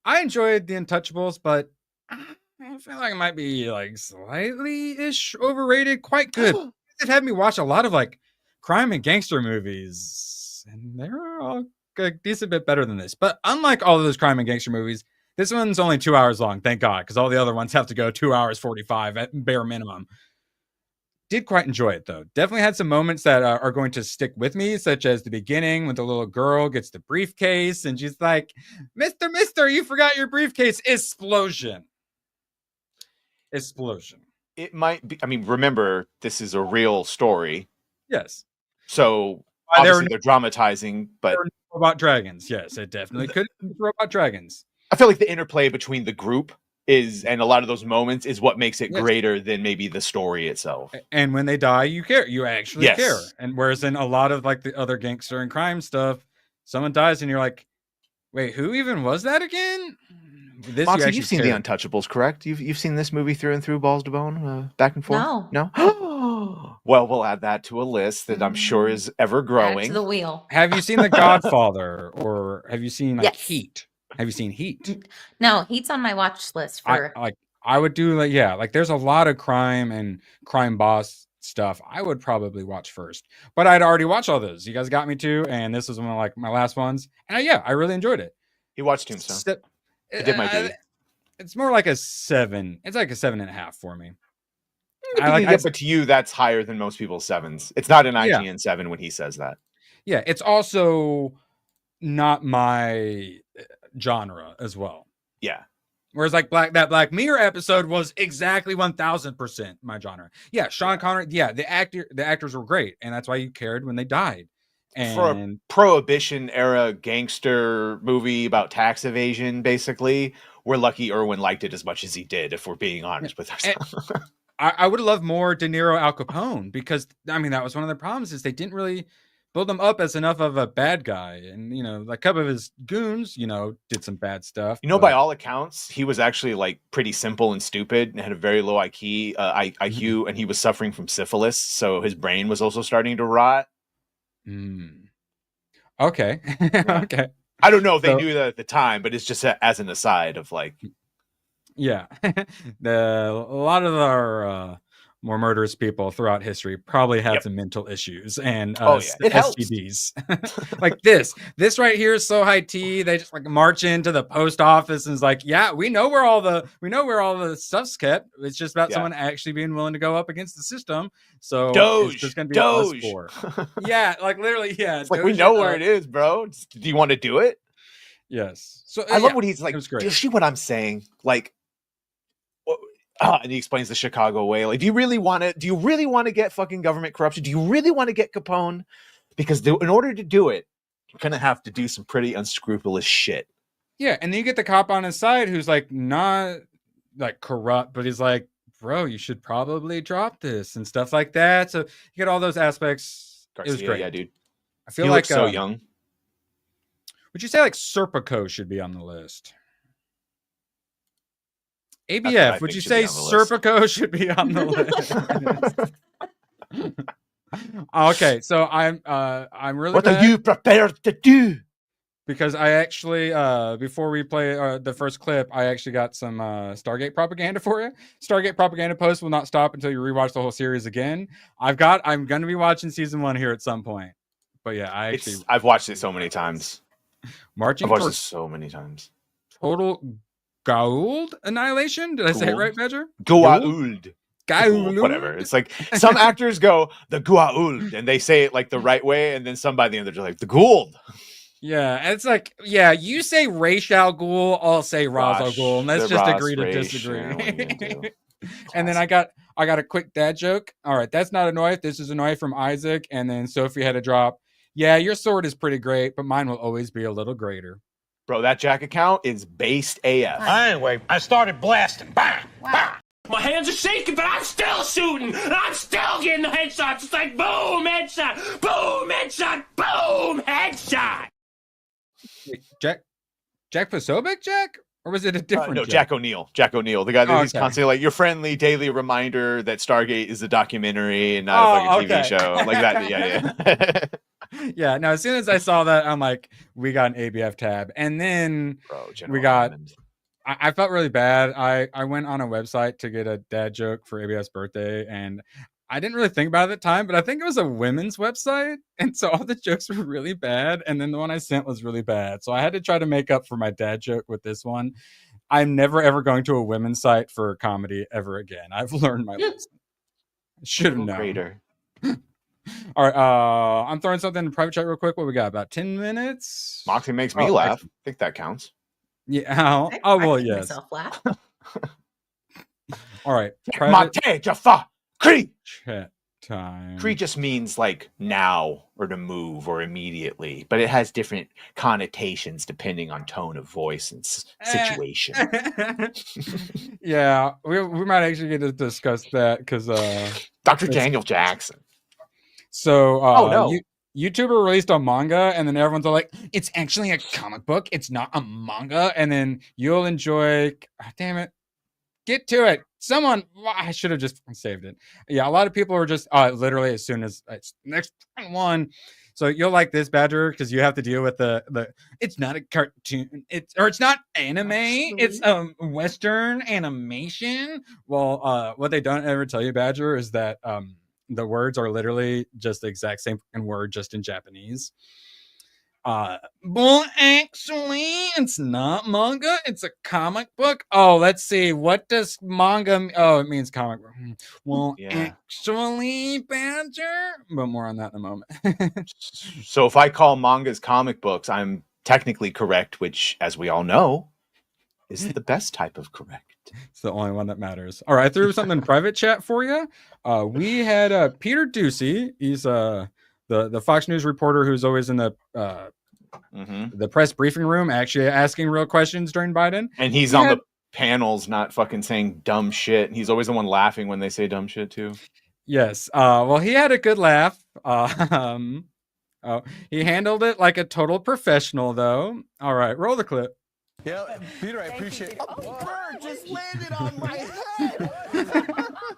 I enjoyed The Untouchables, but I feel like it might be like slightly-ish overrated. Quite good. It had me watch a lot of like crime and gangster movies, and they're all a decent bit better than this. But unlike all of those crime and gangster movies, this one's only 2 hours long, thank God, because all the other ones have to go 2 hours 45 at bare minimum. Did quite enjoy it though. Definitely had some moments that are going to stick with me, such as the beginning when the little girl gets the briefcase and she's like, Mister, you forgot your briefcase. Explosion. It might be. I mean, remember, this is a real story. Yes. So obviously they're dramatizing, but robot dragons. Yes, it definitely could be robot dragons. I feel like the interplay between the group and a lot of those moments is what makes it greater than maybe the story itself. And when they die, you care. You actually care. And whereas in a lot of like the other gangster and crime stuff, someone dies and you're like, wait, who even was that again? This Moxie, you've seen The Untouchables, correct? You've seen this movie through and through, balls to bone, back and forth? No? Well, we'll add that to a list that I'm sure is ever growing. Add it to the wheel. Have you seen The Godfather, or have you seen like Heat? Have you seen Heat? No, Heat's on my watch list for. I would do like there's a lot of crime and crime boss stuff. I would probably watch first, but I'd already watched all those. You guys got me too, and this was one of like my last ones. And I really enjoyed it. You watched Tombstone. It did my duty. It's more like a 7. It's like a 7.5 for me. But to you, that's higher than most people's 7s. It's not an IGN 7 when he says that. Yeah, it's also not my genre as well. Yeah. Whereas like that Black Mirror episode was exactly 1000% my genre. Yeah, Sean Connery. Yeah, the actors were great, and that's why you cared when they died. And for a Prohibition era gangster movie about tax evasion, basically, we're lucky Irwin liked it as much as he did, if we're being honest with ourselves. I would have loved more De Niro Al Capone, because I mean that was one of the problems, is they didn't really build him up as enough of a bad guy. And like a couple of his goons, did some bad stuff. By all accounts, he was actually like pretty simple and stupid and had a very low IQ, and he was suffering from syphilis, so his brain was also starting to rot. Okay. Okay. I don't know if they knew that at the time, but it's just as an aside of like. Yeah. A lot of our more murderous people throughout history probably had some mental issues and STDs. Like this right here is so high tea. They just like march into the post office and is like, yeah, we know where all the stuff's kept. It's just about someone actually being willing to go up against the system. So Doge, it's just gonna be a for. Yeah, like literally, yeah. It's like, we know where it is, bro. Do you want to do it? Yes. So I love what he's like. Do you see what I'm saying? Like, and he explains the Chicago way. Like, do you really want to get fucking government corruption? Do you really want to get Capone? Because in order to do it, you're gonna have to do some pretty unscrupulous shit. Yeah, and then you get the cop on his side who's like not like corrupt, but he's like, bro, you should probably drop this and stuff like that. So you get all those aspects. Garcia, it was great. Yeah, dude. I feel he like so young. Would you say like Serpico should be on the list? ABF, would you say Serpico should be on the list? Okay, so I'm really. What are you prepared to do? Because I actually, before we play the first clip, I actually got some Stargate propaganda for you. Stargate propaganda post will not stop until you rewatch the whole series again. I'm going to be watching season 1 here at some point. But yeah, I've watched it so many times. Marching. I've watched it so many times. Total Goa'uld annihilation. Did I say it right, Badger? Goa'uld. Goa'uld. Whatever. It's like some actors go the Goa'uld and they say it like the right way, and then some by the end they're just like the Goa'uld. Yeah, it's like, yeah, you say Ra's al Ghul, I'll say Ra's al Ghul, and let's just agree to disagree. And then I got a quick dad joke. All right, that's not a knife. This is a knife from Isaac. And then Sophie had a drop. Yeah, your sword is pretty great, but mine will always be a little greater. Bro, that Jack account is based AF. Anyway, I started blasting. Bang! Bang! My hands are shaking, but I'm still shooting. I'm still getting the headshots. It's like boom, headshot, boom, headshot, boom, headshot. Jack Posobiec, Jack? Or was it a different no, Jack? Jack O'Neill. Jack O'Neill, the guy that he's Okay. constantly like your friendly daily reminder that Stargate is a documentary and not a fucking TV show. Like that. Yeah. Yeah, no, as soon as I saw that, I'm like, we got an ABF tab. And then Bro, we got, I felt really bad. I went on a website to get a dad joke for ABF's birthday, and I didn't really think about it at the time, but I think it was a women's website. And so all the jokes were really bad. And then the one I sent was really bad. So I had to try to make up for my dad joke with this one. I'm never, ever going to a women's site for comedy ever again. I've learned my lesson. Should have known. Greater. All right. I'm throwing something in private chat real quick. What we got? About 10 minutes? Moxie makes me laugh. I think that counts. Yeah. Oh, well, yes. All right. Mate, Jaffa, Cree. Chat time. Cree just means like now or to move or immediately, but it has different connotations depending on tone of voice and situation. Yeah, we might actually get to discuss that because Dr. Daniel Jackson. So, no. YouTuber released a manga, and then everyone's all like, "It's actually a comic book. It's not a manga." And then you'll enjoy. Oh, damn it. Get to it. Someone, I should have just saved it. Yeah, a lot of people are just literally as soon as it's next one. So you'll like this, Badger, because you have to deal with the it's not a cartoon, it's not anime, it's Western animation. Well, what they don't ever tell you, Badger, is that the words are literally just the exact same word, just in Japanese. Well, actually, it's not manga. It's a comic book. Oh, let's see. What does manga? Oh, it means comic book. Well, actually, Badger. But more on that in a moment. So if I call mangas comic books, I'm technically correct, which, as we all know, is the best type of correct. It's the only one that matters. All right, I threw something in private chat for you. We had Peter Ducey. He's the Fox News reporter who's always in the press briefing room, actually asking real questions during Biden. And he's on the panels, not fucking saying dumb shit. He's always the one laughing when they say dumb shit too. Yes. Well, he had a good laugh. He handled it like a total professional, though. All right, roll the clip. Yeah, Peter, I appreciate it. A bird just landed on my head.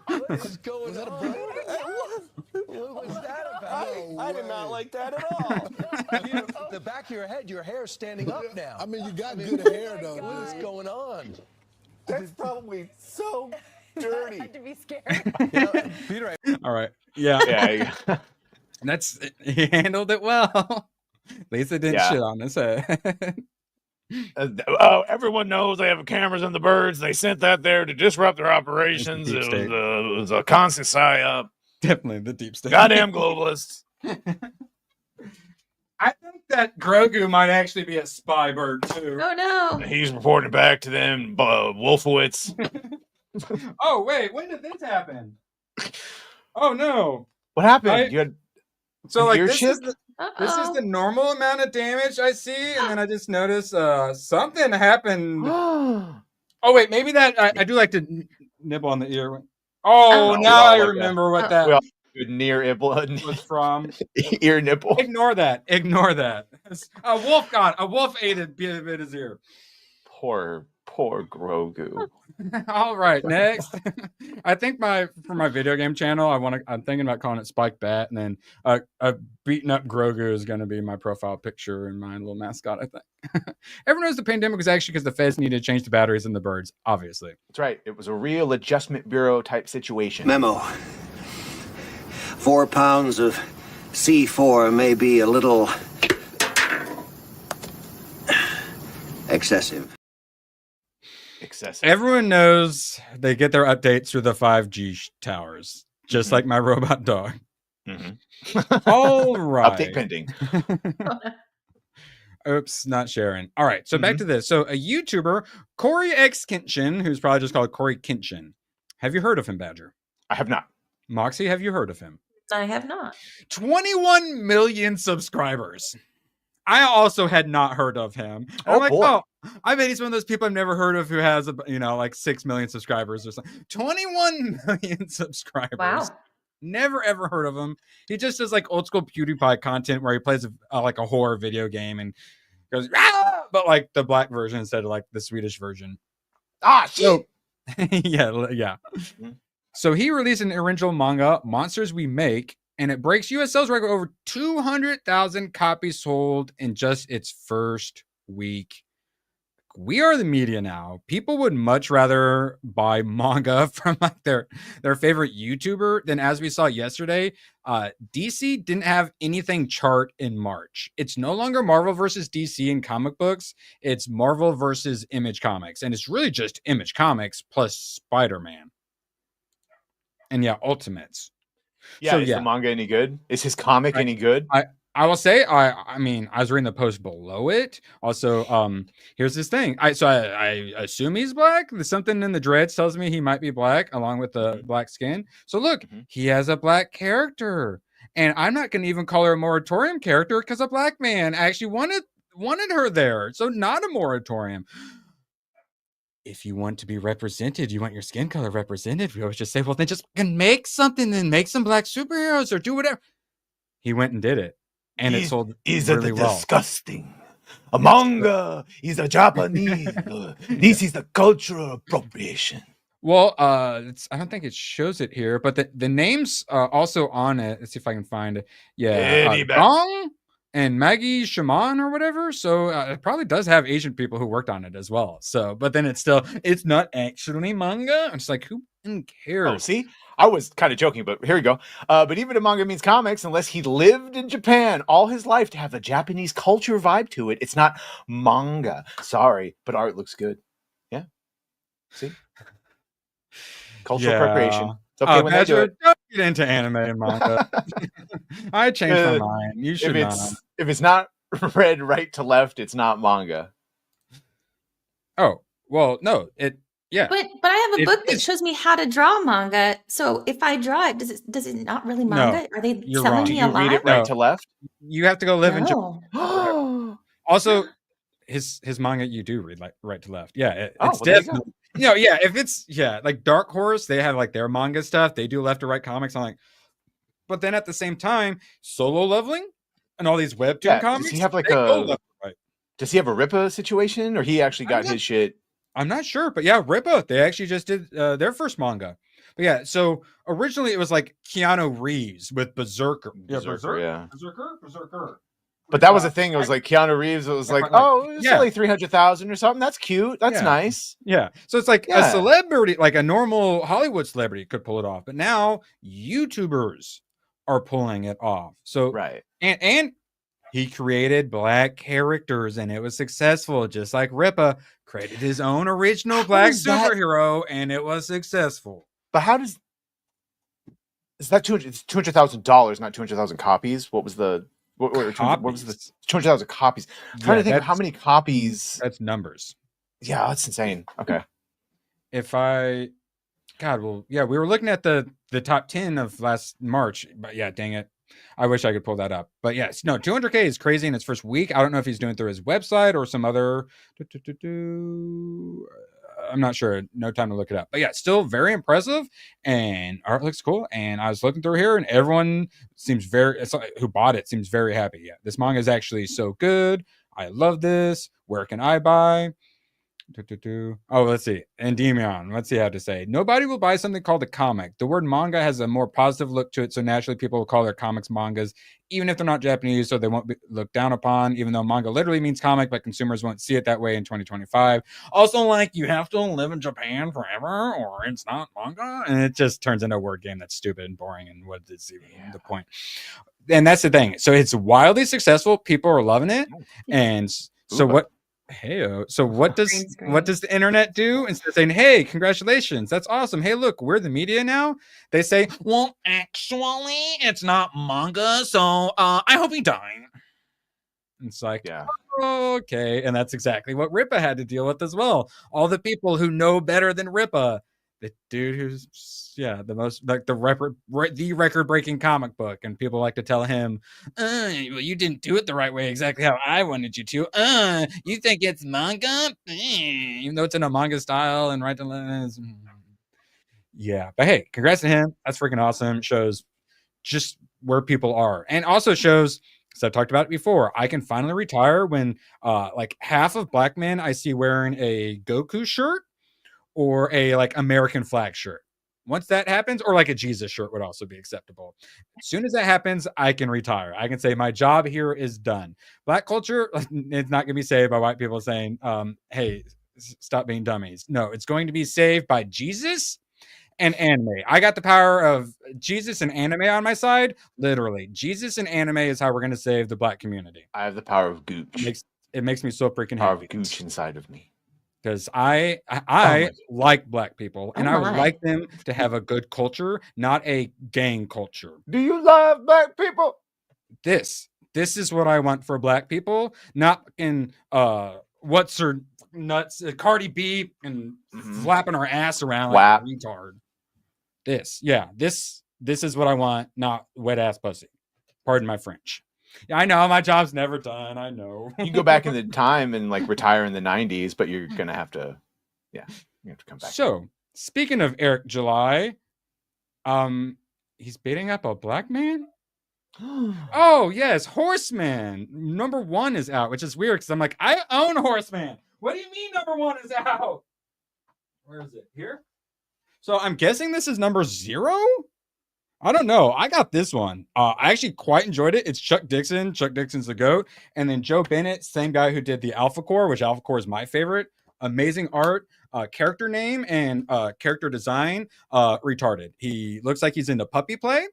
What is going on? What was that about? I did not like that at all. Peter, the back of your head, your hair's standing up now. I mean, you got good hair, though. What is going on? That's probably so dirty. I had to be scared. Peter, All right. Yeah. He handled it well. Lisa didn't shit on his head. Everyone knows they have cameras in the birds. They sent that there to disrupt their operations. It was a constant psyop. Definitely the deep state. Goddamn globalists. I think that Grogu might actually be a spy bird too. Oh no! He's reporting back to them, Wolfowitz. Oh wait, when did this happen? Oh no! What happened? You had this is the normal amount of damage I see, and then I just noticed something happened. Oh wait, maybe that I do like to nibble on the ear. Oh, now I remember what that near nipple was from. Ear nipple. Ignore that. A wolf ate a bit of his ear. Poor Grogu. All right, next. I think for my video game channel, I'm thinking about calling it Spike Bat, and then a beaten up Grogu is going to be my profile picture and my little mascot. I think everyone knows the pandemic was actually because the feds needed to change the batteries in the birds. Obviously, that's right. It was a real adjustment bureau type situation. Memo: 4 pounds of C4 may be a little excessive. Everyone knows they get their updates through the 5G towers, just like my robot dog. All right. Update pending. Oops, not sharing. All right, so back to this. So a YouTuber, Corey X Kenshin, who's probably just called Corey Kenshin. Have you heard of him, Badger? I have not. Moxie, have you heard of him? I have not. 21 million subscribers. I also had not heard of him. I'm like, boy. I bet he's one of those people I've never heard of who has, like 6 million subscribers or something. 21 million subscribers. Wow. Never ever heard of him. He just does like old school PewDiePie content where he plays like a horror video game and goes, "Ah!" but like the black version instead of like the Swedish version. Ah, shit. So, yeah. So he released an original manga, Monsters We Make, and it breaks US sales record over 200,000 copies sold in just its first week. We are the media now. People would much rather buy manga from like their favorite YouTuber than, as we saw yesterday, DC didn't have anything chart in March. It's no longer Marvel versus DC in comic books. It's Marvel versus Image Comics. And it's really just Image Comics plus Spider-Man. And yeah, Ultimates. Yeah, is the manga any good? Is his comic any good? I will say, I mean, I was reading the post below it. Also, here's this thing. I assume he's black. There's something in the dreads tells me he might be black, along with the black skin. So look, he has a black character, and I'm not going to even call her a moratorium character because a black man actually wanted her there. So not a moratorium. If you want to be represented, you want your skin color represented. We always just say, well, then just make something, then make some black superheroes or do whatever. He went and did it. And it sold really well. Disgusting. A manga is a Japanese. This is the cultural appropriation. Well, I don't think it shows it here, but the names also on it. Let's see if I can find it. Yeah, Dong and Maggie Shaman or whatever. So it probably does have Asian people who worked on it as well. So, but then it's not actually manga. It's like, who cares? Oh, see? I was kind of joking, but here we go. But even a manga means comics, unless he lived in Japan all his life to have a Japanese culture vibe to it. It's not manga. Sorry, but art looks good. Yeah. See? Cultural appropriation. It's okay when they do it. Don't get into anime and manga. I changed my mind. You should not. If it's not read right to left, it's not manga. Oh, well, no. Yeah. But I have a book that shows me how to draw manga. So if I draw it, does it not really manga? Are they selling me a lot? Read it right to left? You have to go live in Japan. Also, his manga you do read like right to left. Yeah, it's definitely if it's like Dark Horse, they have like their manga stuff. They do left to right comics. I'm like, but then at the same time, Solo Leveling and all these webtoon comics. Does he have like does he have a Rippa situation, or he actually got his shit? I'm not sure, but yeah, Rippa, they actually just did their first manga. But yeah, so originally it was like Keanu Reeves with Berserker. Berserker. But that was the thing. It was like Keanu Reeves. It was like, it's only 300,000 or something. That's cute. That's nice. Yeah. So it's like a celebrity, like a normal Hollywood celebrity could pull it off. But now YouTubers are pulling it off. So and he created black characters and it was successful, just like Rippa created his own original black superhero and it was successful. But how does is that $200,000, not 200,000 copies? What was the what was the 200,000 copies? I'm trying to think of how many copies. That's numbers. Yeah, that's insane. Okay. We were looking at the top 10 of last March, but yeah, dang it. I wish I could pull that up. But yes, no, 200K is crazy in its first week. I don't know if he's doing it through his website or some other. I'm not sure. No time to look it up. But yeah, still very impressive. And art looks cool. And I was looking through here and everyone seems who bought it seems very happy. Yeah, this manga is actually so good. I love this. Where can I buy? Oh, let's see. Endymion. Let's see how to say. Nobody will buy something called a comic. The word manga has a more positive look to it, so naturally people will call their comics mangas, even if they're not Japanese, so they won't be looked down upon, even though manga literally means comic, but consumers won't see it that way in 2025. Also, like, you have to live in Japan forever, or it's not manga, and it just turns into a word game that's stupid and boring, and what is even the point? And that's the thing. So it's wildly successful. People are loving it, and so what? Hey, so what does the internet do? Instead of saying, hey, congratulations, that's awesome, hey, look, we're the media now, they say, well, actually it's not manga, so I hope he died. It's like, okay. And that's exactly what Rippa had to deal with as well. All the people who know better than Rippa, the dude who's the most like the record-breaking comic book, and people like to tell him, well, you didn't do it the right way, exactly how I wanted you to. You think it's manga, even though it's in a manga style and right to left. Yeah, but hey, congrats to him. That's freaking awesome. Shows just where people are, and also shows So I've talked about it before. I can finally retire when like half of black men I see wearing a Goku shirt or a like American flag shirt. Once that happens, or like a Jesus shirt would also be acceptable. As soon as that happens, I can retire. I can say my job here is done. Black culture, it's not going to be saved by white people saying, hey, stop being dummies. No, it's going to be saved by Jesus and anime. I got the power of Jesus and anime on my side. Literally, Jesus and anime is how we're going to save the black community. I have the power of gooch. It makes me so freaking power happy. Of gooch inside of me. Because I like black people, and I would like them to have a good culture, not a gang culture. Do you love black people? This is what I want for black people, not in what's her nuts, Cardi B and flapping her ass around like a retard. This is what I want, not wet ass pussy. Pardon my French. Yeah, I know my job's never done. I know. You can go back in the time and like retire in the 90s, but you're gonna have to, you have to come back. So speaking of Eric July, he's beating up a black man. Oh yes, Horseman #1 is out, which is weird because I'm like, I own Horseman. What do you mean #1 is out? Where is it? Here. So I'm guessing this is #0. I don't know. I got this one. I actually quite enjoyed it. It's Chuck Dixon. Chuck Dixon's the GOAT. And then Joe Bennett, same guy who did the Alpha Core, which Alpha Core is my favorite. Amazing art, character name, and character design. Retarded. He looks like he's into puppy play.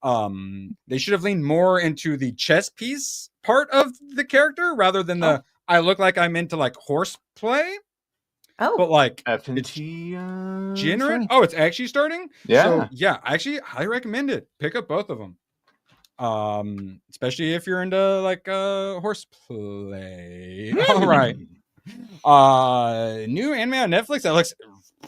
They should have leaned more into the chess piece part of the character rather than the I look like I'm into like horse play. Oh, but like FNT generate. Oh, it's actually starting. Yeah, so, yeah. Actually, highly recommend it. Pick up both of them, especially if you're into like horseplay. All right. New anime on Netflix that looks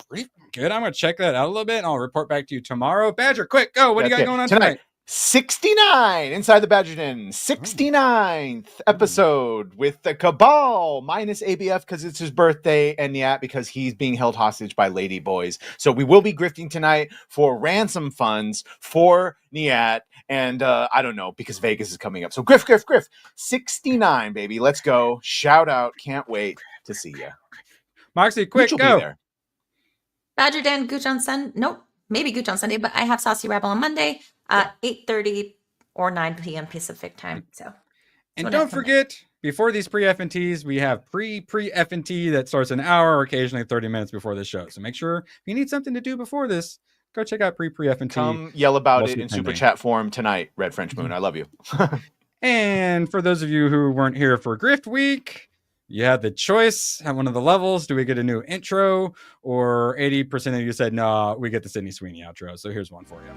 pretty good. I'm gonna check that out a little bit, and I'll report back to you tomorrow. Badger, quick, go! What do you got going on tonight? 69 Inside the Badger Den, 69th episode with the Cabal minus ABF because it's his birthday, and Nyat because he's being held hostage by lady boys. So we will be grifting tonight for ransom funds for Nyat, and I don't know because Vegas is coming up. So griff, 69, baby, let's go! Shout out, can't wait to see you, Moxie. Quick, go! Badger Den, Gooch on Sunday. Nope, maybe Gooch on Sunday, but I have Saucy Rebel on Monday. 8:30 or 9 p.m. Pacific time. So, and don't forget, before these pre-FNTs, we have pre-FNT that starts an hour or occasionally 30 minutes before the show. So make sure if you need something to do before this, go check out pre-FNT. Come yell about it in super chat form tonight, Red French Moon. I love you. And for those of you who weren't here for Grift Week, you had the choice at one of the levels. Do we get a new intro? Or 80% of you said, no, we get the Sydney Sweeney outro. So here's one for you.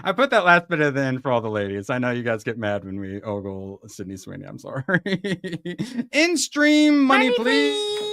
I put that last bit of the end for all the ladies. I know you guys get mad when we ogle Sydney Sweeney. I'm sorry. In stream money, please.